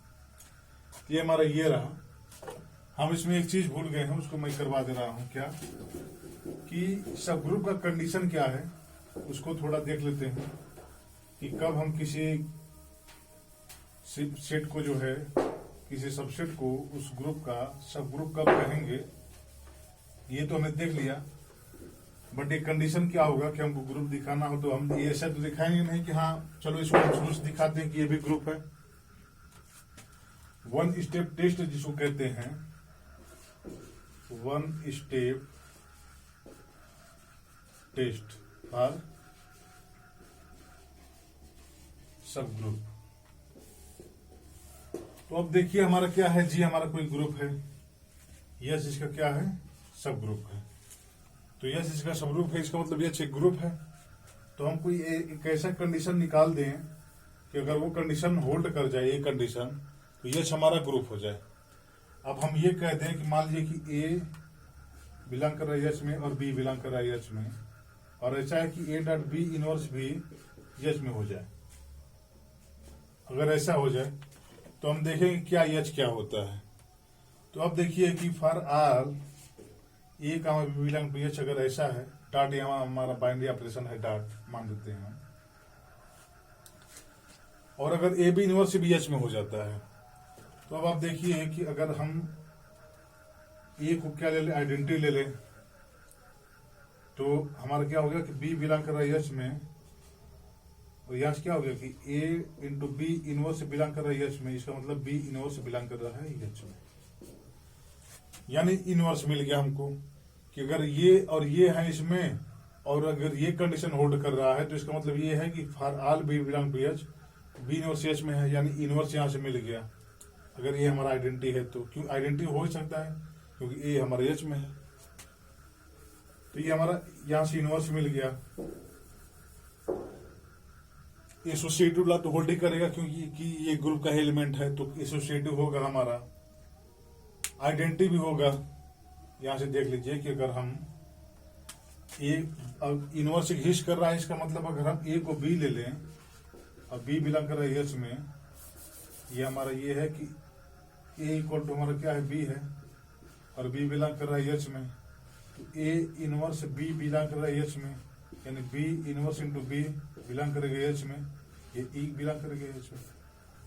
[SPEAKER 1] ये हमारा ये रहा। हम इसमें एक चीज भूल गए हैं, उसको मैं करवा दे रहा हूं, क्या कि सब ग्रुप का कंडीशन क्या है, उसको थोड़ा देख लेते हैं कि कब हम किसी सेट को जो है, किसी सबसेट को उस ग्रुप का सब ग्रुप कब कहेंगे। ये तो हमने देख लिया, बट एक कंडीशन क्या होगा कि हमको ग्रुप दिखाना हो तो हम ये ऐसा तो दिखाएंगे नहीं कि हाँ चलो इसको हम शुरू से दिखाते हैं कि ये भी ग्रुप है। वन स्टेप टेस्ट जिसको कहते हैं, वन स्टेप टेस्ट फॉर सब ग्रुप। तो अब देखिए हमारा क्या है जी, हमारा कोई ग्रुप है, यस इसका क्या है, सब ग्रुप है। तो यस इसका सब ग्रुप है, इसका मतलब यस एक ग्रुप है। तो हम कोई एक ऐसा कंडीशन निकाल दें कि अगर वो कंडीशन होल्ड कर जाए, ये कंडीशन, तो यस हमारा ग्रुप हो जाए। अब हम ये कह दें कि मान लीजिए कि ए बिलोंग कर रहा है यस में और बी बिलोंग कर रहा है यस में, और ऐसा है कि ए डॉट बी इनवर्स भी यस में हो जाए। अगर ऐसा हो जाए तो हम देखेंगे क्या यच क्या होता है। तो अब देखिए कि फॉर आल ए का बी बिलोंग टू यच, अगर ऐसा है, डॉट यहाँ हमारा बाइनरी ऑपरेशन है, डॉट मान देते हैं हम। और अगर ए बी इनवर्स भी यच में हो जाता है, तो अब आप देखिए कि अगर हम ए को क्या ले लें, आइडेंटिटी ले लें, तो हमारा क्या हो गया कि बी बिलोंग कर रहा है यच में, और यहाँ से क्या हो गया कि ए इंटू बी इनवर्स बिलोंग कर रहा है यच में, इसका मतलब बी इनवर्स बिलोंग कर रहा है यच में। यानी इनवर्स मिल गया हमको कि अगर ये और ये है इसमें, और अगर ये कंडीशन होल्ड कर रहा है, तो इसका मतलब ये है कि for all B belong to H, B inverse H में है, यानी इनवर्स यहां से मिल गया। अगर ये हमारा आइडेंटिटी है तो, क्यों आइडेंटिटी हो ही सकता है क्योंकि ए हमारे एच में है, तो ये हमारा यहां से इनवर्स मिल गया। एसोसिएटिव ला तो होल्ड ही करेगा क्योंकि कि ये ग्रुप का एलिमेंट है, तो एसोसिएटिव होगा हमारा, आइडेंटिटी भी होगा। यहां से देख लीजिए कि अगर हम ए इनवर्स घिस कर रहा है, इसका मतलब अगर हम ए को बी ले लें और बी बिलोंग कर रहा है एच में, ये हमारा ये है कि ए इक्वल टू हमारा क्या है, बी है, और बी बिलोंग कर रहा है एच में, तो ए इनवर्स बी बिलोंग कर रहा है एच में, यानी B inverse into B belong करेगा एच में, ये ई बिलोंग करेगा एच में।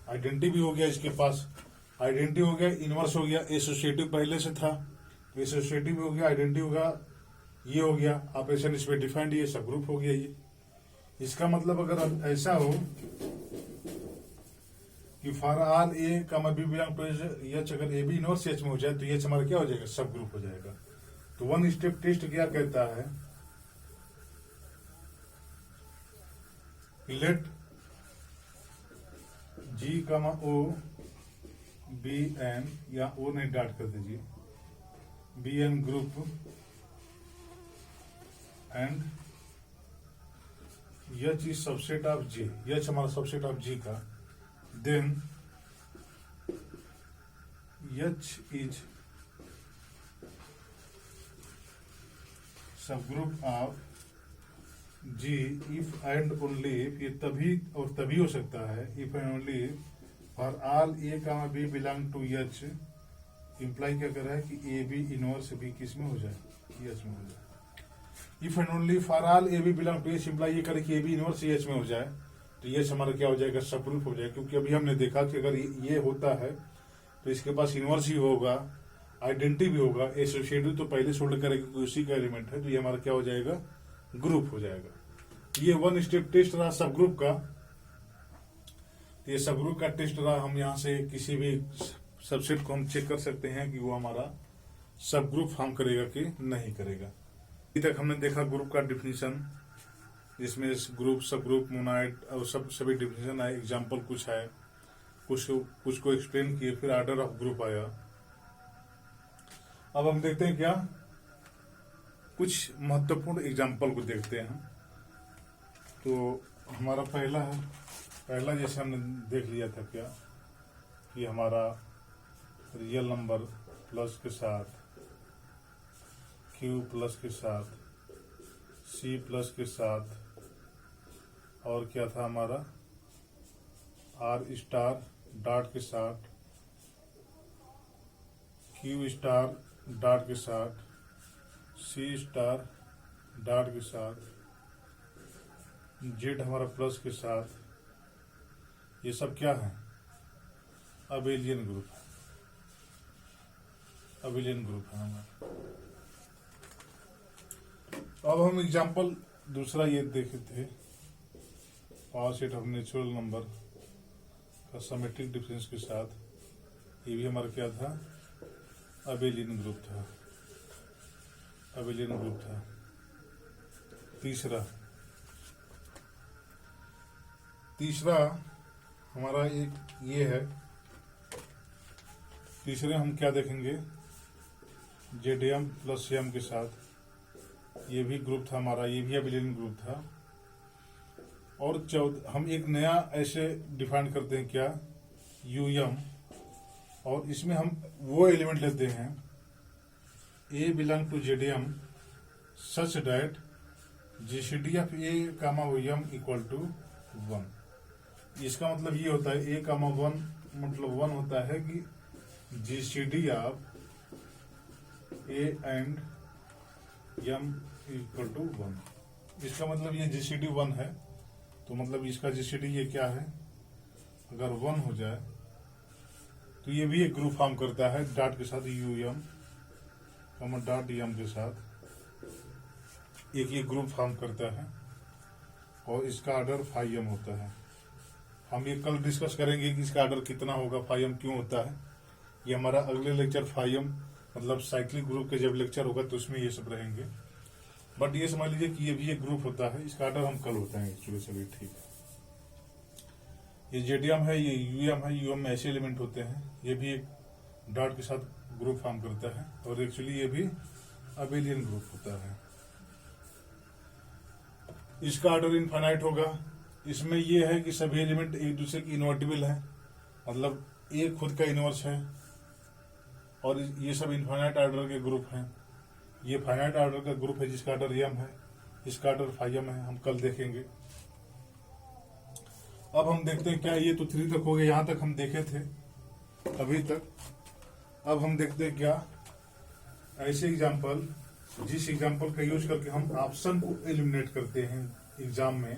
[SPEAKER 1] आइडेंटिटी भी हो गया इसके पास, आइडेंटिटी हो गया, इनवर्स हो गया, एसोसिएटिव पहले से था तो एसोसिएटिव हो गया, आइडेंटिटी होगा, ये हो गया ऑपरेशन इसमें डिफाइंड, ये सब ग्रुप हो गया ये। इसका मतलब अगर ऐसा हो कि फॉर ऑल ए का बी बिलोंग टू एच, अगर ए बी इनवर्स एच में हो जाए तो एच हमारा क्या हो जाएगा, सब ग्रुप हो जाएगा। तो वन स्टेप टेस्ट क्या कहता है, let G comma O be an, या ओ नहीं डॉट कर दीजिए, be an group and H is subset of G, H हमारा सबसेट ऑफ जी का, then H is subgroup of G if and only if, ये तभी और तभी हो सकता है, if and only for all A का B belong to H, imply क्या कर रहा है कि ए बी इनवर्स बी किस में हो जाए, एच में हो जाए। If and only for all A B belong to H, imply ये करे कि ए बी इनवर्स एच में हो जाए, तो एच हमारा क्या हो जाएगा, सब ग्रुप हो जाएगा। क्योंकि अभी हमने देखा कि अगर ये होता है तो इसके पास इनवर्स ही होगा, आइडेंटिटी भी होगा, एसोसिएटिव तो पहले सोल्ड करेगा क्योंकि उसी का एलिमेंट है, तो ये हमारा क्या हो जाएगा, ग्रुप हो जाएगा। ये वन स्टेप टेस्ट रहा सब ग्रुप का। तो ये सब ग्रुप का टेस्ट रहा, हम यहाँ से किसी भी सबसेट को हम चेक कर सकते हैं कि वो हमारा सब ग्रुप फॉर्म करेगा कि नहीं करेगा। अभी तक हमने देखा ग्रुप का डिफिनीशन, जिसमें ग्रुप, सब ग्रुप, मोनाइड और सभी डिफिनीशन आए, एग्जाम्पल कुछ है, कुछ को एक्सप्लेन किए, फिर ऑर्डर ऑफ ग्रुप आया। अब हम देखते हैं क्या, कुछ महत्वपूर्ण एग्जाम्पल को देखते हैं। तो हमारा पहला जैसे हमने देख लिया था क्या, कि हमारा रियल नंबर प्लस के साथ, क्यू प्लस के साथ, सी प्लस के साथ, और क्या था हमारा आर स्टार डॉट के साथ, क्यू स्टार डॉट के साथ, सी स्टार डॉट के साथ, जेड हमारा प्लस के साथ, ये सब क्या है, अबेलियन ग्रुप है, अबेलियन ग्रुप है हमारा। अब हम एग्जाम्पल दूसरा ये देखे थे, power set of natural number का सिमेट्रिक डिफरेंस के साथ, ये भी हमारा क्या था, अबेलियन ग्रुप था, अबेलियन ग्रुप था। तीसरा हमारा एक ये है। तीसरे हम क्या देखेंगे, जेडियम प्लस एम के साथ, ये भी ग्रुप था हमारा, ये भी एबिलियन ग्रुप था। और हम एक नया ऐसे डिफाइन करते हैं क्या, यूएम, और इसमें हम वो एलिमेंट लेते हैं A belong to ZDM such that GCD of A comma M equal to 1। इसका मतलब ये होता है ए कामा 1 मतलब 1 होता है कि GCD of A and M equal to 1। इसका मतलब ये जीसीडी 1 है, तो मतलब इसका जीसीडी ये क्या है, अगर 1 हो जाए तो ये भी एक ग्रुप फॉर्म करता है डॉट के साथ, यूएम डॉट एम के साथ एक ये ग्रुप फॉर्म करता है, और इसका ऑर्डर फाई एम होता है। हम ये कल डिस्कस करेंगे कि इसका ऑर्डर कितना होगा, फाई एम क्यों होता है। ये हमारा अगले लेक्चर फाई एम मतलब साइक्लिक ग्रुप के जब लेक्चर होगा तो उसमें ये सब रहेंगे। बट ये समझ लीजिए कि ये भी एक ग्रुप होता है, इसका ऑर्डर हम कल होता है एक्चुअली सभी, ठीक है। ये जेडीएम है, ये यूएम है, यूएम में ऐसे एलिमेंट होते हैं, ये भी एक डॉट के साथ ग्रुप फॉर्म करता है, और एक्चुअली ये भी अबेलियन ग्रुप होता है। इसका ऑर्डर इनफाइनाइट होगा। इसमें ये है कि सभी एलिमेंट एक दूसरे की इन्वर्टिबल है, मतलब एक खुद का इनवर्स है, और ये सब इनफाइनाइट ऑर्डर के ग्रुप हैं। ये फाइनाइट ऑर्डर का ग्रुप है जिसका ऑर्डर एम है, इसका ऑर्डर फाई एम है, हम कल देखेंगे। अब हम देखते हैं क्या, ये तो 3 तक हो गया, यहां तक हम देखे थे अभी तक। अब हम देखते हैं क्या ऐसे एग्जाम्पल, जिस एग्जाम्पल का यूज करके हम ऑप्शन को एलिमिनेट करते हैं एग्जाम में,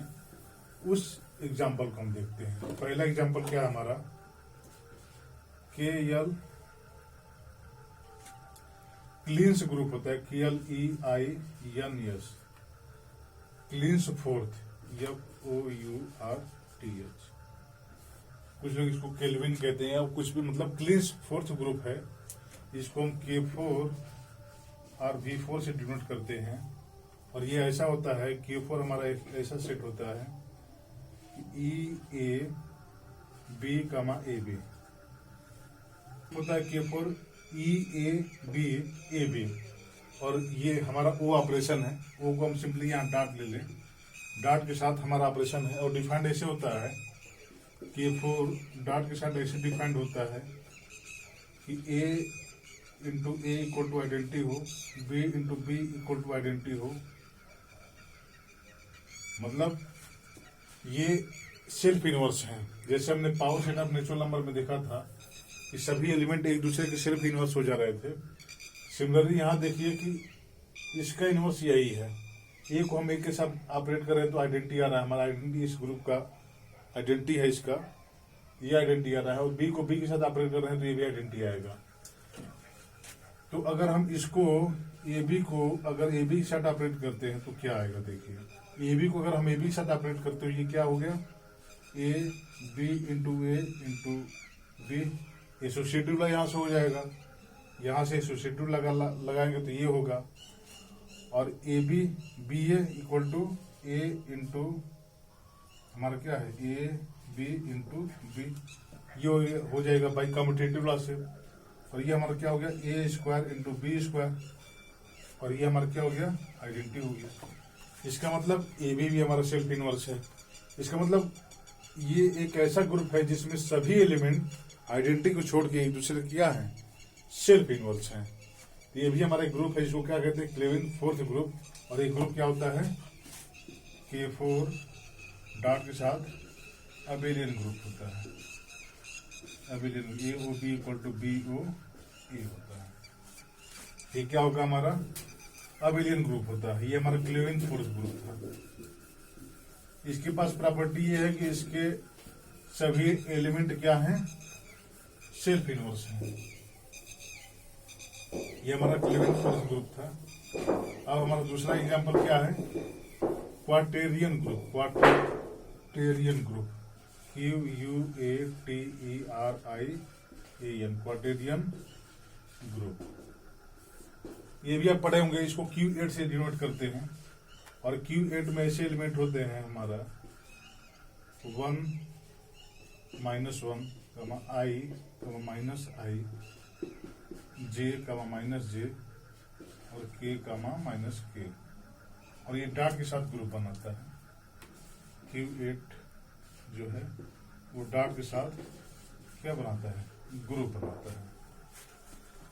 [SPEAKER 1] उस एग्जाम्पल को हम देखते हैं। तो पहला एग्जाम्पल क्या है हमारा, KL क्लींस ग्रुप होता है, KLEINS क्लींस फोर्थ, FOURTH। कुछ लोग इसको केल्विन कहते हैं, और कुछ भी, मतलब क्लींस फोर्थ ग्रुप है। इसको हम K4 और V4 से डिनोट करते हैं। और ये ऐसा होता है, K4 हमारा एक ऐसा सेट होता है EA B, AB होता है K4 EAB AB, और ये हमारा O ऑपरेशन है। O को हम सिंपली यहाँ डॉट ले लें, डॉट के साथ हमारा ऑपरेशन है, और डिफाइंड ऐसे होता है K4 डॉट के साथ ऐसे डिफाइंड होता है कि A into A equal to identity हो, B into B equal to identity हो। मतलब ये सेल्फ इनवर्स है। जैसे हमने power set of natural number में देखा था कि सभी एलिमेंट एक दूसरे के सेल्फ इनवर्स हो जा रहे थे। सिमिलरली यहाँ देखिए कि इसका इनवर्स यही है। ए को हम एक के साथ ऑपरेट कर रहे हैं तो आइडेंटिटी आ रहा है, हमारा आइडेंटिटी इस ग्रुप का आइडेंटिटी है, इसका ये आइडेंटिटी आ रहा है। और बी को बी के साथ ऑपरेट कर रहे हैं तो ये भी आइडेंटिटी आएगा। तो अगर हम इसको ए बी को अगर ए बी के साथ ऑपरेट करते हैं तो क्या आएगा, देखिए। ए बी को अगर हम ए बी के साथ ऑपरेट करते हैं, ये क्या हो गया, A B into A into B. Associative यहाँ से हो जाएगा, यहाँ से एसोसिएटिव लगाएंगे तो ये होगा। और A B B A equal to A into हमारा क्या है, ए बी इंटू बी, ये हो जाएगा बाई कम्यूटेटिव लॉ से। और ये हमारा क्या हो गया, ए स्क्वायर इंटू बी स्क्वायर, और ये हमारा क्या हो गया, आइडेंटिटी हो गया। इसका मतलब ए बी भी हमारा सेल्फ इनवर्स है। इसका मतलब ये एक ऐसा ग्रुप है जिसमें सभी एलिमेंट आइडेंटिटी को छोड़ के एक दूसरे क्या है, सेल्फ इनवर्स है। तो ये भी हमारा एक ग्रुप है जिसको क्या कहते हैं, क्लेविन फोर्थ ग्रुप। और एक ग्रुप क्या होता है, K4 डॉट के साथ अबेलियन ग्रुप होता है। Abelian AOB equal to BOA होता है। ये क्या होगा, हमारा अबेलियन ग्रुप होता है। ये हमारा क्लेविन फोर्थ ग्रुप था। इसके पास प्रॉपर्टी ये है कि इसके सभी एलिमेंट क्या हैं, सेल्फ इनवर्स है। ये हमारा क्लेविन फोर्थ ग्रुप था। अब हमारा दूसरा एग्जांपल क्या है, quaternion group. Quaternion group QUATERIAN quaternion group. ये भी आप पढ़े होंगे, इसको Q8 से डिनोट करते हैं। और Q8 में ऐसे एलिमेंट होते हैं हमारा 1 -1 I -I J -J और K -K, और ये डॉट के साथ ग्रुप बनाता है। Q8 जो है वो डॉट के साथ क्या बनाता है, ग्रुप बनाता है।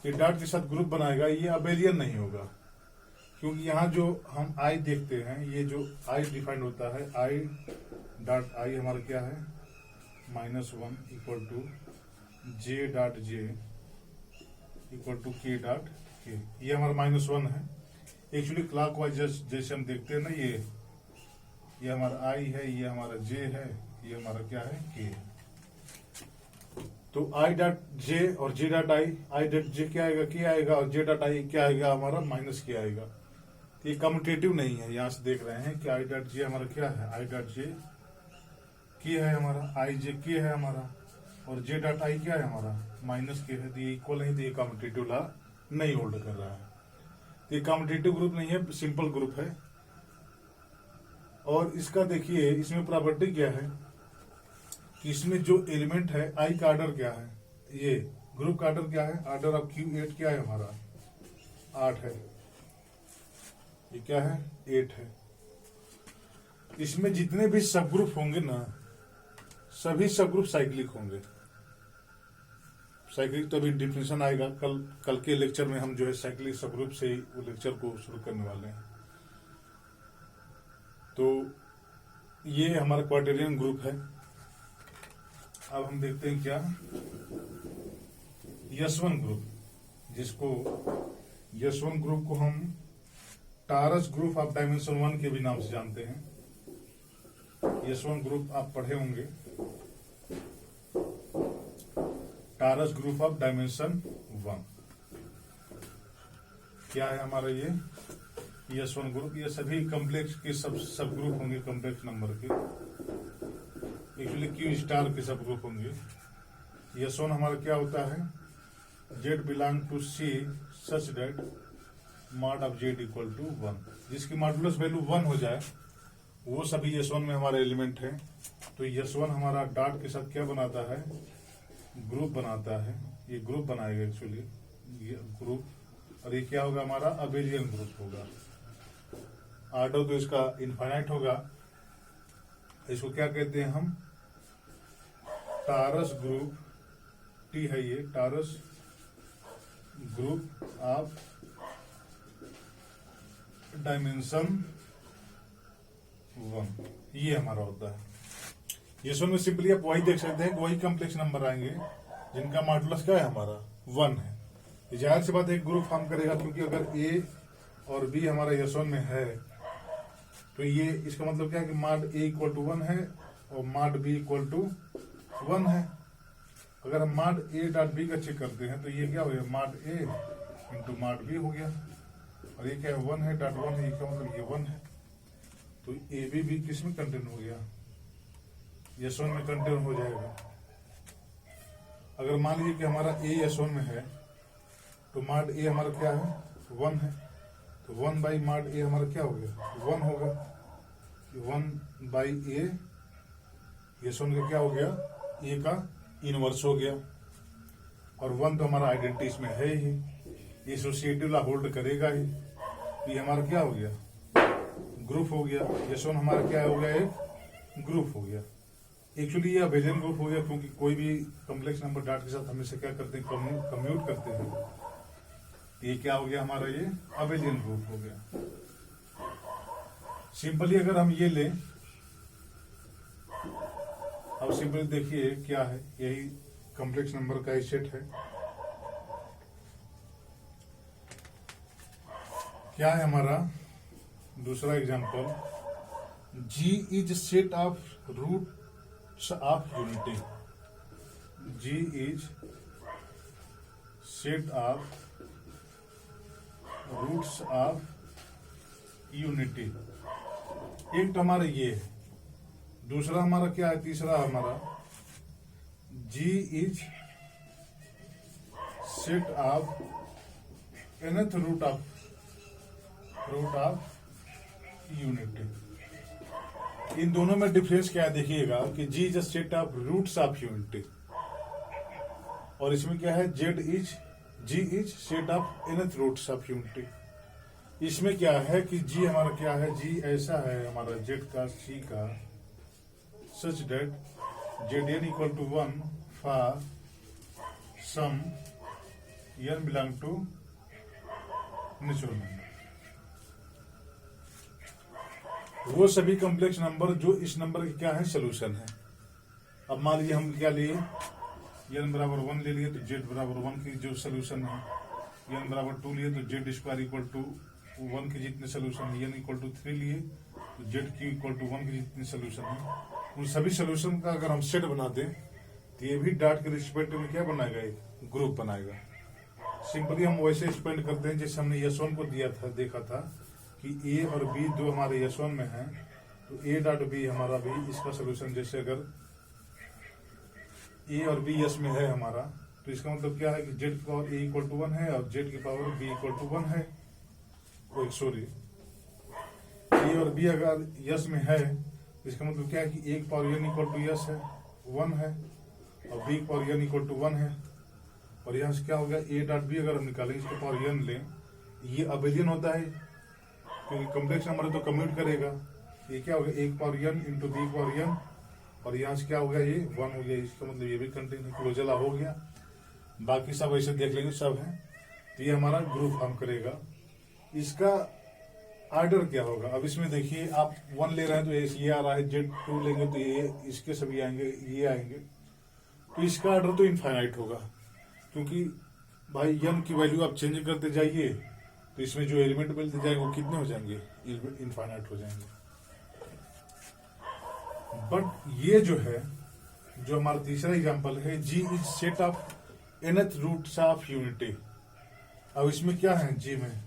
[SPEAKER 1] ये डॉट के साथ ग्रुप बनाएगा, ये अबेलियन नहीं होगा, क्योंकि यहाँ जो हम आई देखते हैं, ये जो आई डिफाइंड होता है, आई डॉट आई हमारा क्या है -1 equal to J dot J equal to K dot K, ये हमारा -1 है। एक्चुअली क्लॉकवाइज जैसे हम देखते हैं ना, ये हमारा आई है, ये हमारा J है, ये हमारा क्या है K है। तो आई डॉट J और J dot I dot J क्या आएगा, K आएगा, और J डॉट आई क्या आएगा हमारा -K आएगा। तो ये कम्यूटेटिव नहीं है, यहाँ से देख रहे हैं कि आई डॉट J हमारा क्या है, आई डॉट J K है हमारा, आई J K है हमारा, और J डॉट आई क्या है हमारा -K है। तो ये इक्वल नहीं, तो ये कम्यूटेटिव लॉ नहीं होल्ड कर रहा है। तो ये कम्यूटेटिव ग्रुप नहीं है, सिंपल ग्रुप है। और इसका देखिए, इसमें प्रॉपर्टी क्या है कि इसमें जो एलिमेंट है आई का ऑर्डर क्या है, ये ग्रुप का ऑर्डर क्या है, ऑर्डर ऑफ Q8 क्या है हमारा 8 है, ये क्या है 8 है। इसमें जितने भी सब ग्रुप होंगे ना, सभी सब ग्रुप साइक्लिक होंगे। साइक्लिक तो अभी डिफिनेशन आएगा, कल के लेक्चर में हम जो है साइक्लिक सब ग्रुप से वो लेक्चर को शुरू करने वाले हैं। तो ये हमारा क्वाड्रेटियन ग्रुप है। अब हम देखते हैं क्या यशवन ग्रुप, जिसको यशवन ग्रुप को हम टारस ग्रुप ऑफ डायमेंशन 1 के भी नाम से जानते हैं। यशवन ग्रुप आप पढ़े होंगे, टारस ग्रुप ऑफ डायमेंशन 1 क्या है हमारा ये यशवन ग्रुप। ये सभी कॉम्प्लेक्स के सब ग्रुप होंगे, कॉम्प्लेक्स नंबर के, एक्चुअली Q स्टार के सब ग्रुप होंगे। यशवन हमारा क्या होता है, Z belong to C such that mod of Z equal to 1, जिसकी मॉडुलस वैल्यू 1 हो जाए, वो सभी यशवन में हमारे एलिमेंट हैं। तो यशवन हमारा डॉट के साथ क्या बनाता है, ग्रुप बनाता है। ये ग्रुप बनाएगा एक्चुअली, ये ग्रुप, और ये क्या होगा हमारा अबेलियन ग्रुप होगा। ऑर्डर तो इसका इनफाइनाइट होगा। इसको क्या कहते हैं हम, टारस ग्रुप, टी है ये, टारस ग्रुप ऑफ डायमेंशन 1, ये हमारा होता है। ये में सिंपली आप वही देख सकते हैं कि वही कॉम्प्लेक्स नंबर आएंगे जिनका मॉडुलस क्या है हमारा 1 है। जाहिर सी बात है एक ग्रुप फॉर्म करेगा, क्योंकि अगर A और B हमारा यशवन में है, तो ये इसका मतलब क्या है कि मॉड A इक्वल टू 1 है और मॉड B इक्वल टू 1 है। अगर हम मॉड A डॉट B का चेक करते हैं, तो ये क्या हो गया, mod A into mod B हो गया, और ये क्या है 1 है डॉट 1 है, इसका मतलब ये 1 है। तो A भी किस में कंटेन हो गया, यशवन में कंटेन हो जाएगा। अगर मान लीजिए कि हमारा A यशवन में है, तो मॉड A हमारा क्या है 1 है, तो 1 बाई मॉड A हमारा क्या हो गया 1 होगा। 1 बाई A यशवन का क्या हो गया, A का इनवर्स हो गया, और 1 तो हमारा आइडेंटिटी इसमें है ही, एसोसिएटिव ला होल्ड करेगा ही। ये हमारा क्या हो गया, ग्रुप हो गया। यशवन हमारा क्या हो गया, एक ग्रुप हो गया। एक्चुअली ये अबेलियन ग्रुप हो गया, क्योंकि कोई भी कॉम्प्लेक्स नंबर डॉट के साथ हमेशा क्या करते हैं, कम्यूट करते हैं। ये क्या हो गया हमारा, ये अबेलियन ग्रुप हो गया। सिंपली अगर हम ये लें, अब सिंपली देखिए क्या है, यही कॉम्प्लेक्स नंबर का ही सेट है। क्या है हमारा दूसरा example, G is set of roots of unity. G is set of roots of unity. एक तो हमारा ये है, दूसरा हमारा क्या है, तीसरा हमारा G is set of nth root of unity. इन दोनों में डिफरेंस क्या है देखिएगा कि G is a set of roots of unity, और इसमें क्या है G is set of nth roots of unity. इसमें क्या है कि जी हमारा क्या है, जी ऐसा है हमारा जेड का सी का such that Z N equal to 1 for some n belong to natural number. वो सभी कॉम्प्लेक्स नंबर जो इस नंबर के क्या है सोल्यूशन है। अब मान लीजिए हम क्या लिए n बराबर 1 ले लिए तो z बराबर 1 की जो सोल्यूशन है, n बराबर 2 लिए तो z स्क्वायर इक्वल टू 1 के जितने सोल्यूशन है, n इक्वल टू 3 लिए तो z क्यू इक्वल टू 1 के जितने सोल्यूशन है। उन सभी सोल्यूशन का अगर हम सेट बना दें तो ये भी डॉट के रिस्पेक्ट में क्या बनाएगा, एक ग्रुप बनाएगा। सिंपली हम वैसे एक्सपेंड करते हैं जैसे हमने यशवन को दिया था, देखा था कि ए और बी दो हमारे यशवन में है तो ए डॉट बी हमारा भी इसका सोल्यूशन, जैसे अगर ए और बी यश में है हमारा तो इसका मतलब क्या है कि जेड की पावर ए इक्वल टू 1 है और जेड की पावर बी इक्वल टू 1 है। सॉरी, ए और बी अगर यश में है इसका मतलब क्या है कि ए की पावर एन इक्वल टू यश है 1 है और बी की पावर एन इक्वल टू 1 है। और यहाँ से क्या हो गया, ए डॉट बी अगर हम निकालें इसके पावर एन लें, ये अबेलियन होता है क्योंकि कॉम्प्लेक्स नंबर है तो कम्यूट करेगा। ये क्या हो गया, एक power N into B power N, और यहाँ से क्या हो गया, ये 1 हो गया। इसका मतलब ये भी कंटिन्यू क्लोजला हो गया। बाकी सब ऐसे देख लेंगे, सब है। तो ये हमारा ग्रुप फॉर्म करेगा। इसका ऑर्डर क्या होगा, अब इसमें देखिए आप 1 ले रहे हैं तो ये आ रहा है, जेड 2 लेंगे तो ये इसके सभी आएंगे, ये आएंगे। तो इसका ऑर्डर तो इनफाइनाइट होगा क्योंकि भाई एन की वैल्यू आप चेंज करते जाइए तो इसमें जो एलिमेंट मिलते जाएंगे वो कितने हो जाएंगे, इनफाइनाइट हो जाएंगे। बट ये जो है, जो हमारा तीसरा एग्जांपल है, G is set of nth roots of unity. अब इसमें क्या है, जी में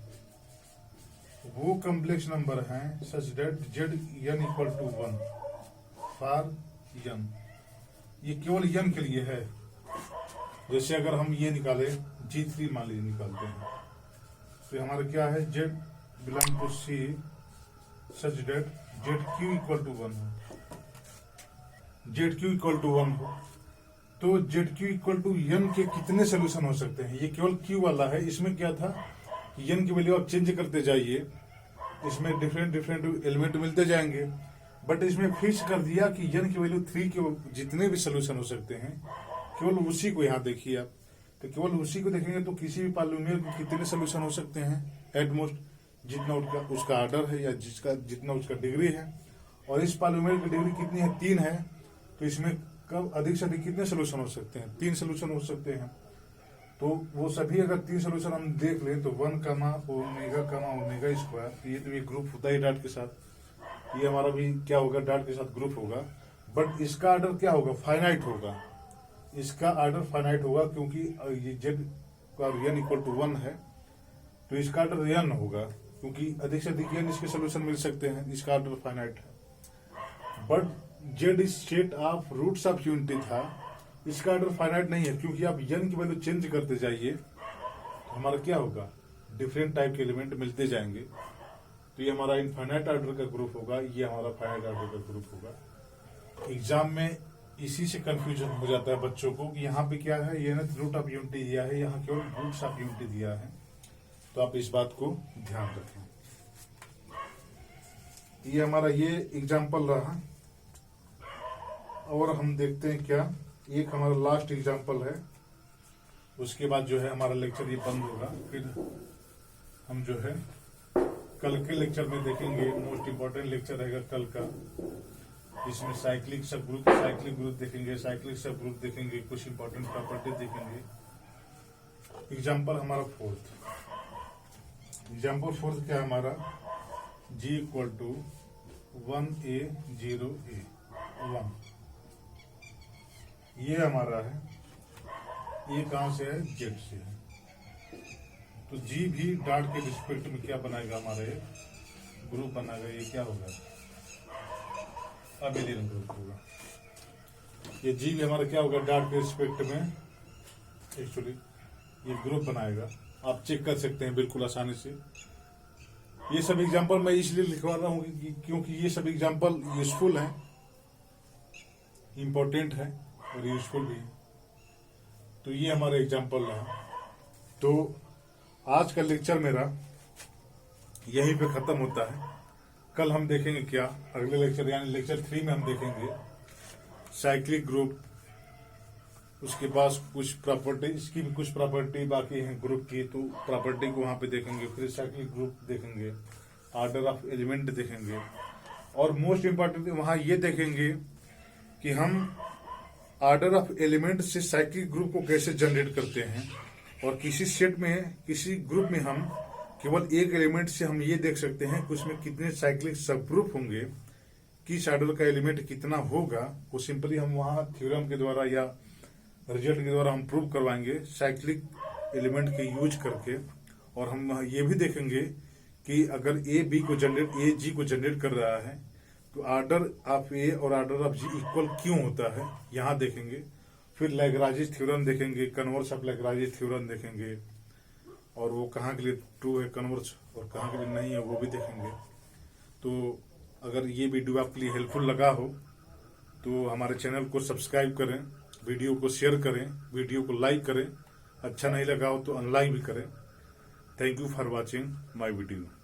[SPEAKER 1] वो कॉम्प्लेक्स नंबर हैं such that Z N equal to 1 for N. ये केवल एन के लिए है। जैसे अगर हम ये निकाले G3 मान लीजिए निकालते हैं तो हमारा क्या है, Z belong to C such that Z Q equal to 1 हो, जेड क्यू इक्वल टू 1 हो। तो Z Q equal to N के कितने सोल्यूशन हो सकते हैं, ये केवल क्यू वाला है। इसमें क्या था, एन की वैल्यू आप चेंज करते जाइए, इसमें डिफरेंट डिफरेंट एलिमेंट मिलते जाएंगे। बट इसमें फिक्स कर दिया कि एन की वैल्यू 3 के जितने भी सोल्यूशन हो सकते हैं केवल उसी को यहाँ देखिए आप, तो केवल उसी को देखेंगे तो किसी भी पॉलिनोमियल को कितने सोल्यूशन हो सकते हैं, एट मोस्ट जितना उसका ऑर्डर है या जितना उसका डिग्री है। और इस पॉलिनोमियल की डिग्री कितनी है, 3 है। तो इसमें कब अधिक से अधिक कितने सोल्यूशन हो सकते हैं, 3 सोल्यूशन हो सकते हैं। तो वो सभी अगर 3 सोल्यूशन हम देख लें तो 1 कमा ओमेगा स्क्वायर, तो ये तो ये ग्रुप होता है डॉट के साथ। ये हमारा भी क्या होगा, डॉट के साथ ग्रुप होगा। बट इसका ऑर्डर क्या होगा, फाइनाइट होगा। इसका ऑर्डर फाइनाइट होगा क्योंकि ये जेड का एन इक्वल टू 1 है तो इसका ऑर्डर एन होगा क्योंकि अधिक से अधिक एन इसके सोल्यूशन मिल सकते हैं। इसका ऑर्डर फाइनाइट है। But Z is set of roots of unity था, इसका ऑर्डर फाइनाइट नहीं है क्योंकि आप एन की वैल्यू चेंज करते जाइए तो हमारा क्या होगा, डिफरेंट टाइप के एलिमेंट मिलते जाएंगे। तो ये हमारा इनफाइनाइट ऑर्डर का ग्रुप होगा, ये हमारा फाइनाइट ऑर्डर का ग्रुप होगा। एग्जाम में इसी से कंफ्यूजन हो जाता है बच्चों को कि यहाँ पे क्या है, ये रूट ऑफ यूनिटी दिया है, यहाँ केवल रूट्स ऑफ यूनिटी दिया है। तो आप इस बात को ध्यान रखें। ये हमारा ये एग्जाम्पल रहा और हम देखते हैं क्या, एक हमारा लास्ट एग्जाम्पल है, उसके बाद जो है हमारा लेक्चर ये बंद होगा। फिर हम जो है कल के लेक्चर में देखेंगे, मोस्ट इम्पोर्टेंट लेक्चर रहेगा कल का। इसमें साइक्लिक सब ग्रुप देखेंगे, साइक्लिक सब ग्रुप देखेंगे, कुछ इंपॉर्टेंट प्रॉपर्टी देखेंगे। एग्जाम्पल हमारा एग्जाम्पल फोर्थ क्या है हमारा, G equal to 1A 0A 1, ये हमारा है। ये कहां से है, जेड से है। तो G भी डॉट के रिस्पेक्ट में क्या बनाएगा, हमारे ग्रुप बनाएगा। ये क्या होगा, अबेलियन ग्रुप होगा। ये जी भी हमारा क्या होगा, डॉट के रिस्पेक्ट में एक्चुअली ये ग्रुप बनाएगा। आप चेक कर सकते हैं बिल्कुल आसानी से। ये सब एग्जाम्पल मैं इसलिए लिखवा रहा हूँ क्योंकि ये सब एग्जाम्पल यूजफुल हैं, इम्पोर्टेंट है और यूजफुल भी है। तो ये हमारे एग्जाम्पल है। तो आज का लेक्चर मेरा यहीं पे खत्म होता है। कल हम देखेंगे क्या अगले लेक्चर यानी लेक्चर 3 में हम देखेंगे साइक्लिक ग्रुप, उसके बाद कुछ प्रॉपर्टी, इसकी भी कुछ प्रॉपर्टी बाकी है ग्रुप की, तो प्रॉपर्टी को वहां पे देखेंगे। फिर साइक्लिक ग्रुप देखेंगे, ऑर्डर ऑफ एलिमेंट देखेंगे, और मोस्ट इम्पोर्टेंट वहां ये देखेंगे कि हम ऑर्डर ऑफ एलिमेंट से साइक्लिक ग्रुप को कैसे जनरेट करते हैं। और किसी सेट में, किसी ग्रुप में हम केवल एक एलिमेंट से हम ये देख सकते हैं कि उसमें कितने साइक्लिक सब ग्रुप होंगे, किस ऑर्डर का एलिमेंट कितना होगा, वो सिंपली हम वहां थ्योरम के द्वारा या रिजल्ट के द्वारा हम प्रूव करवाएंगे साइक्लिक एलिमेंट के यूज करके। और हम ये भी देखेंगे कि अगर ए बी को जनरेट, ए जी को जनरेट कर रहा है तो ऑर्डर ऑफ ए और ऑर्डर ऑफ जी इक्वल क्यों होता है, यहाँ देखेंगे। फिर लैग्रांज थ्योरम देखेंगे, कन्वर्स ऑफ लैग्रांज थ्योरम देखेंगे, और वो कहाँ के लिए ट्रू है कन्वर्स और कहाँ के लिए नहीं है वो भी देखेंगे। तो अगर ये वीडियो आपके लिए हेल्पफुल लगा हो तो हमारे चैनल को सब्सक्राइब करें, वीडियो को शेयर करें, वीडियो को लाइक करें, अच्छा नहीं लगा हो तो अनलाइक भी करें। Thank you for watching my video.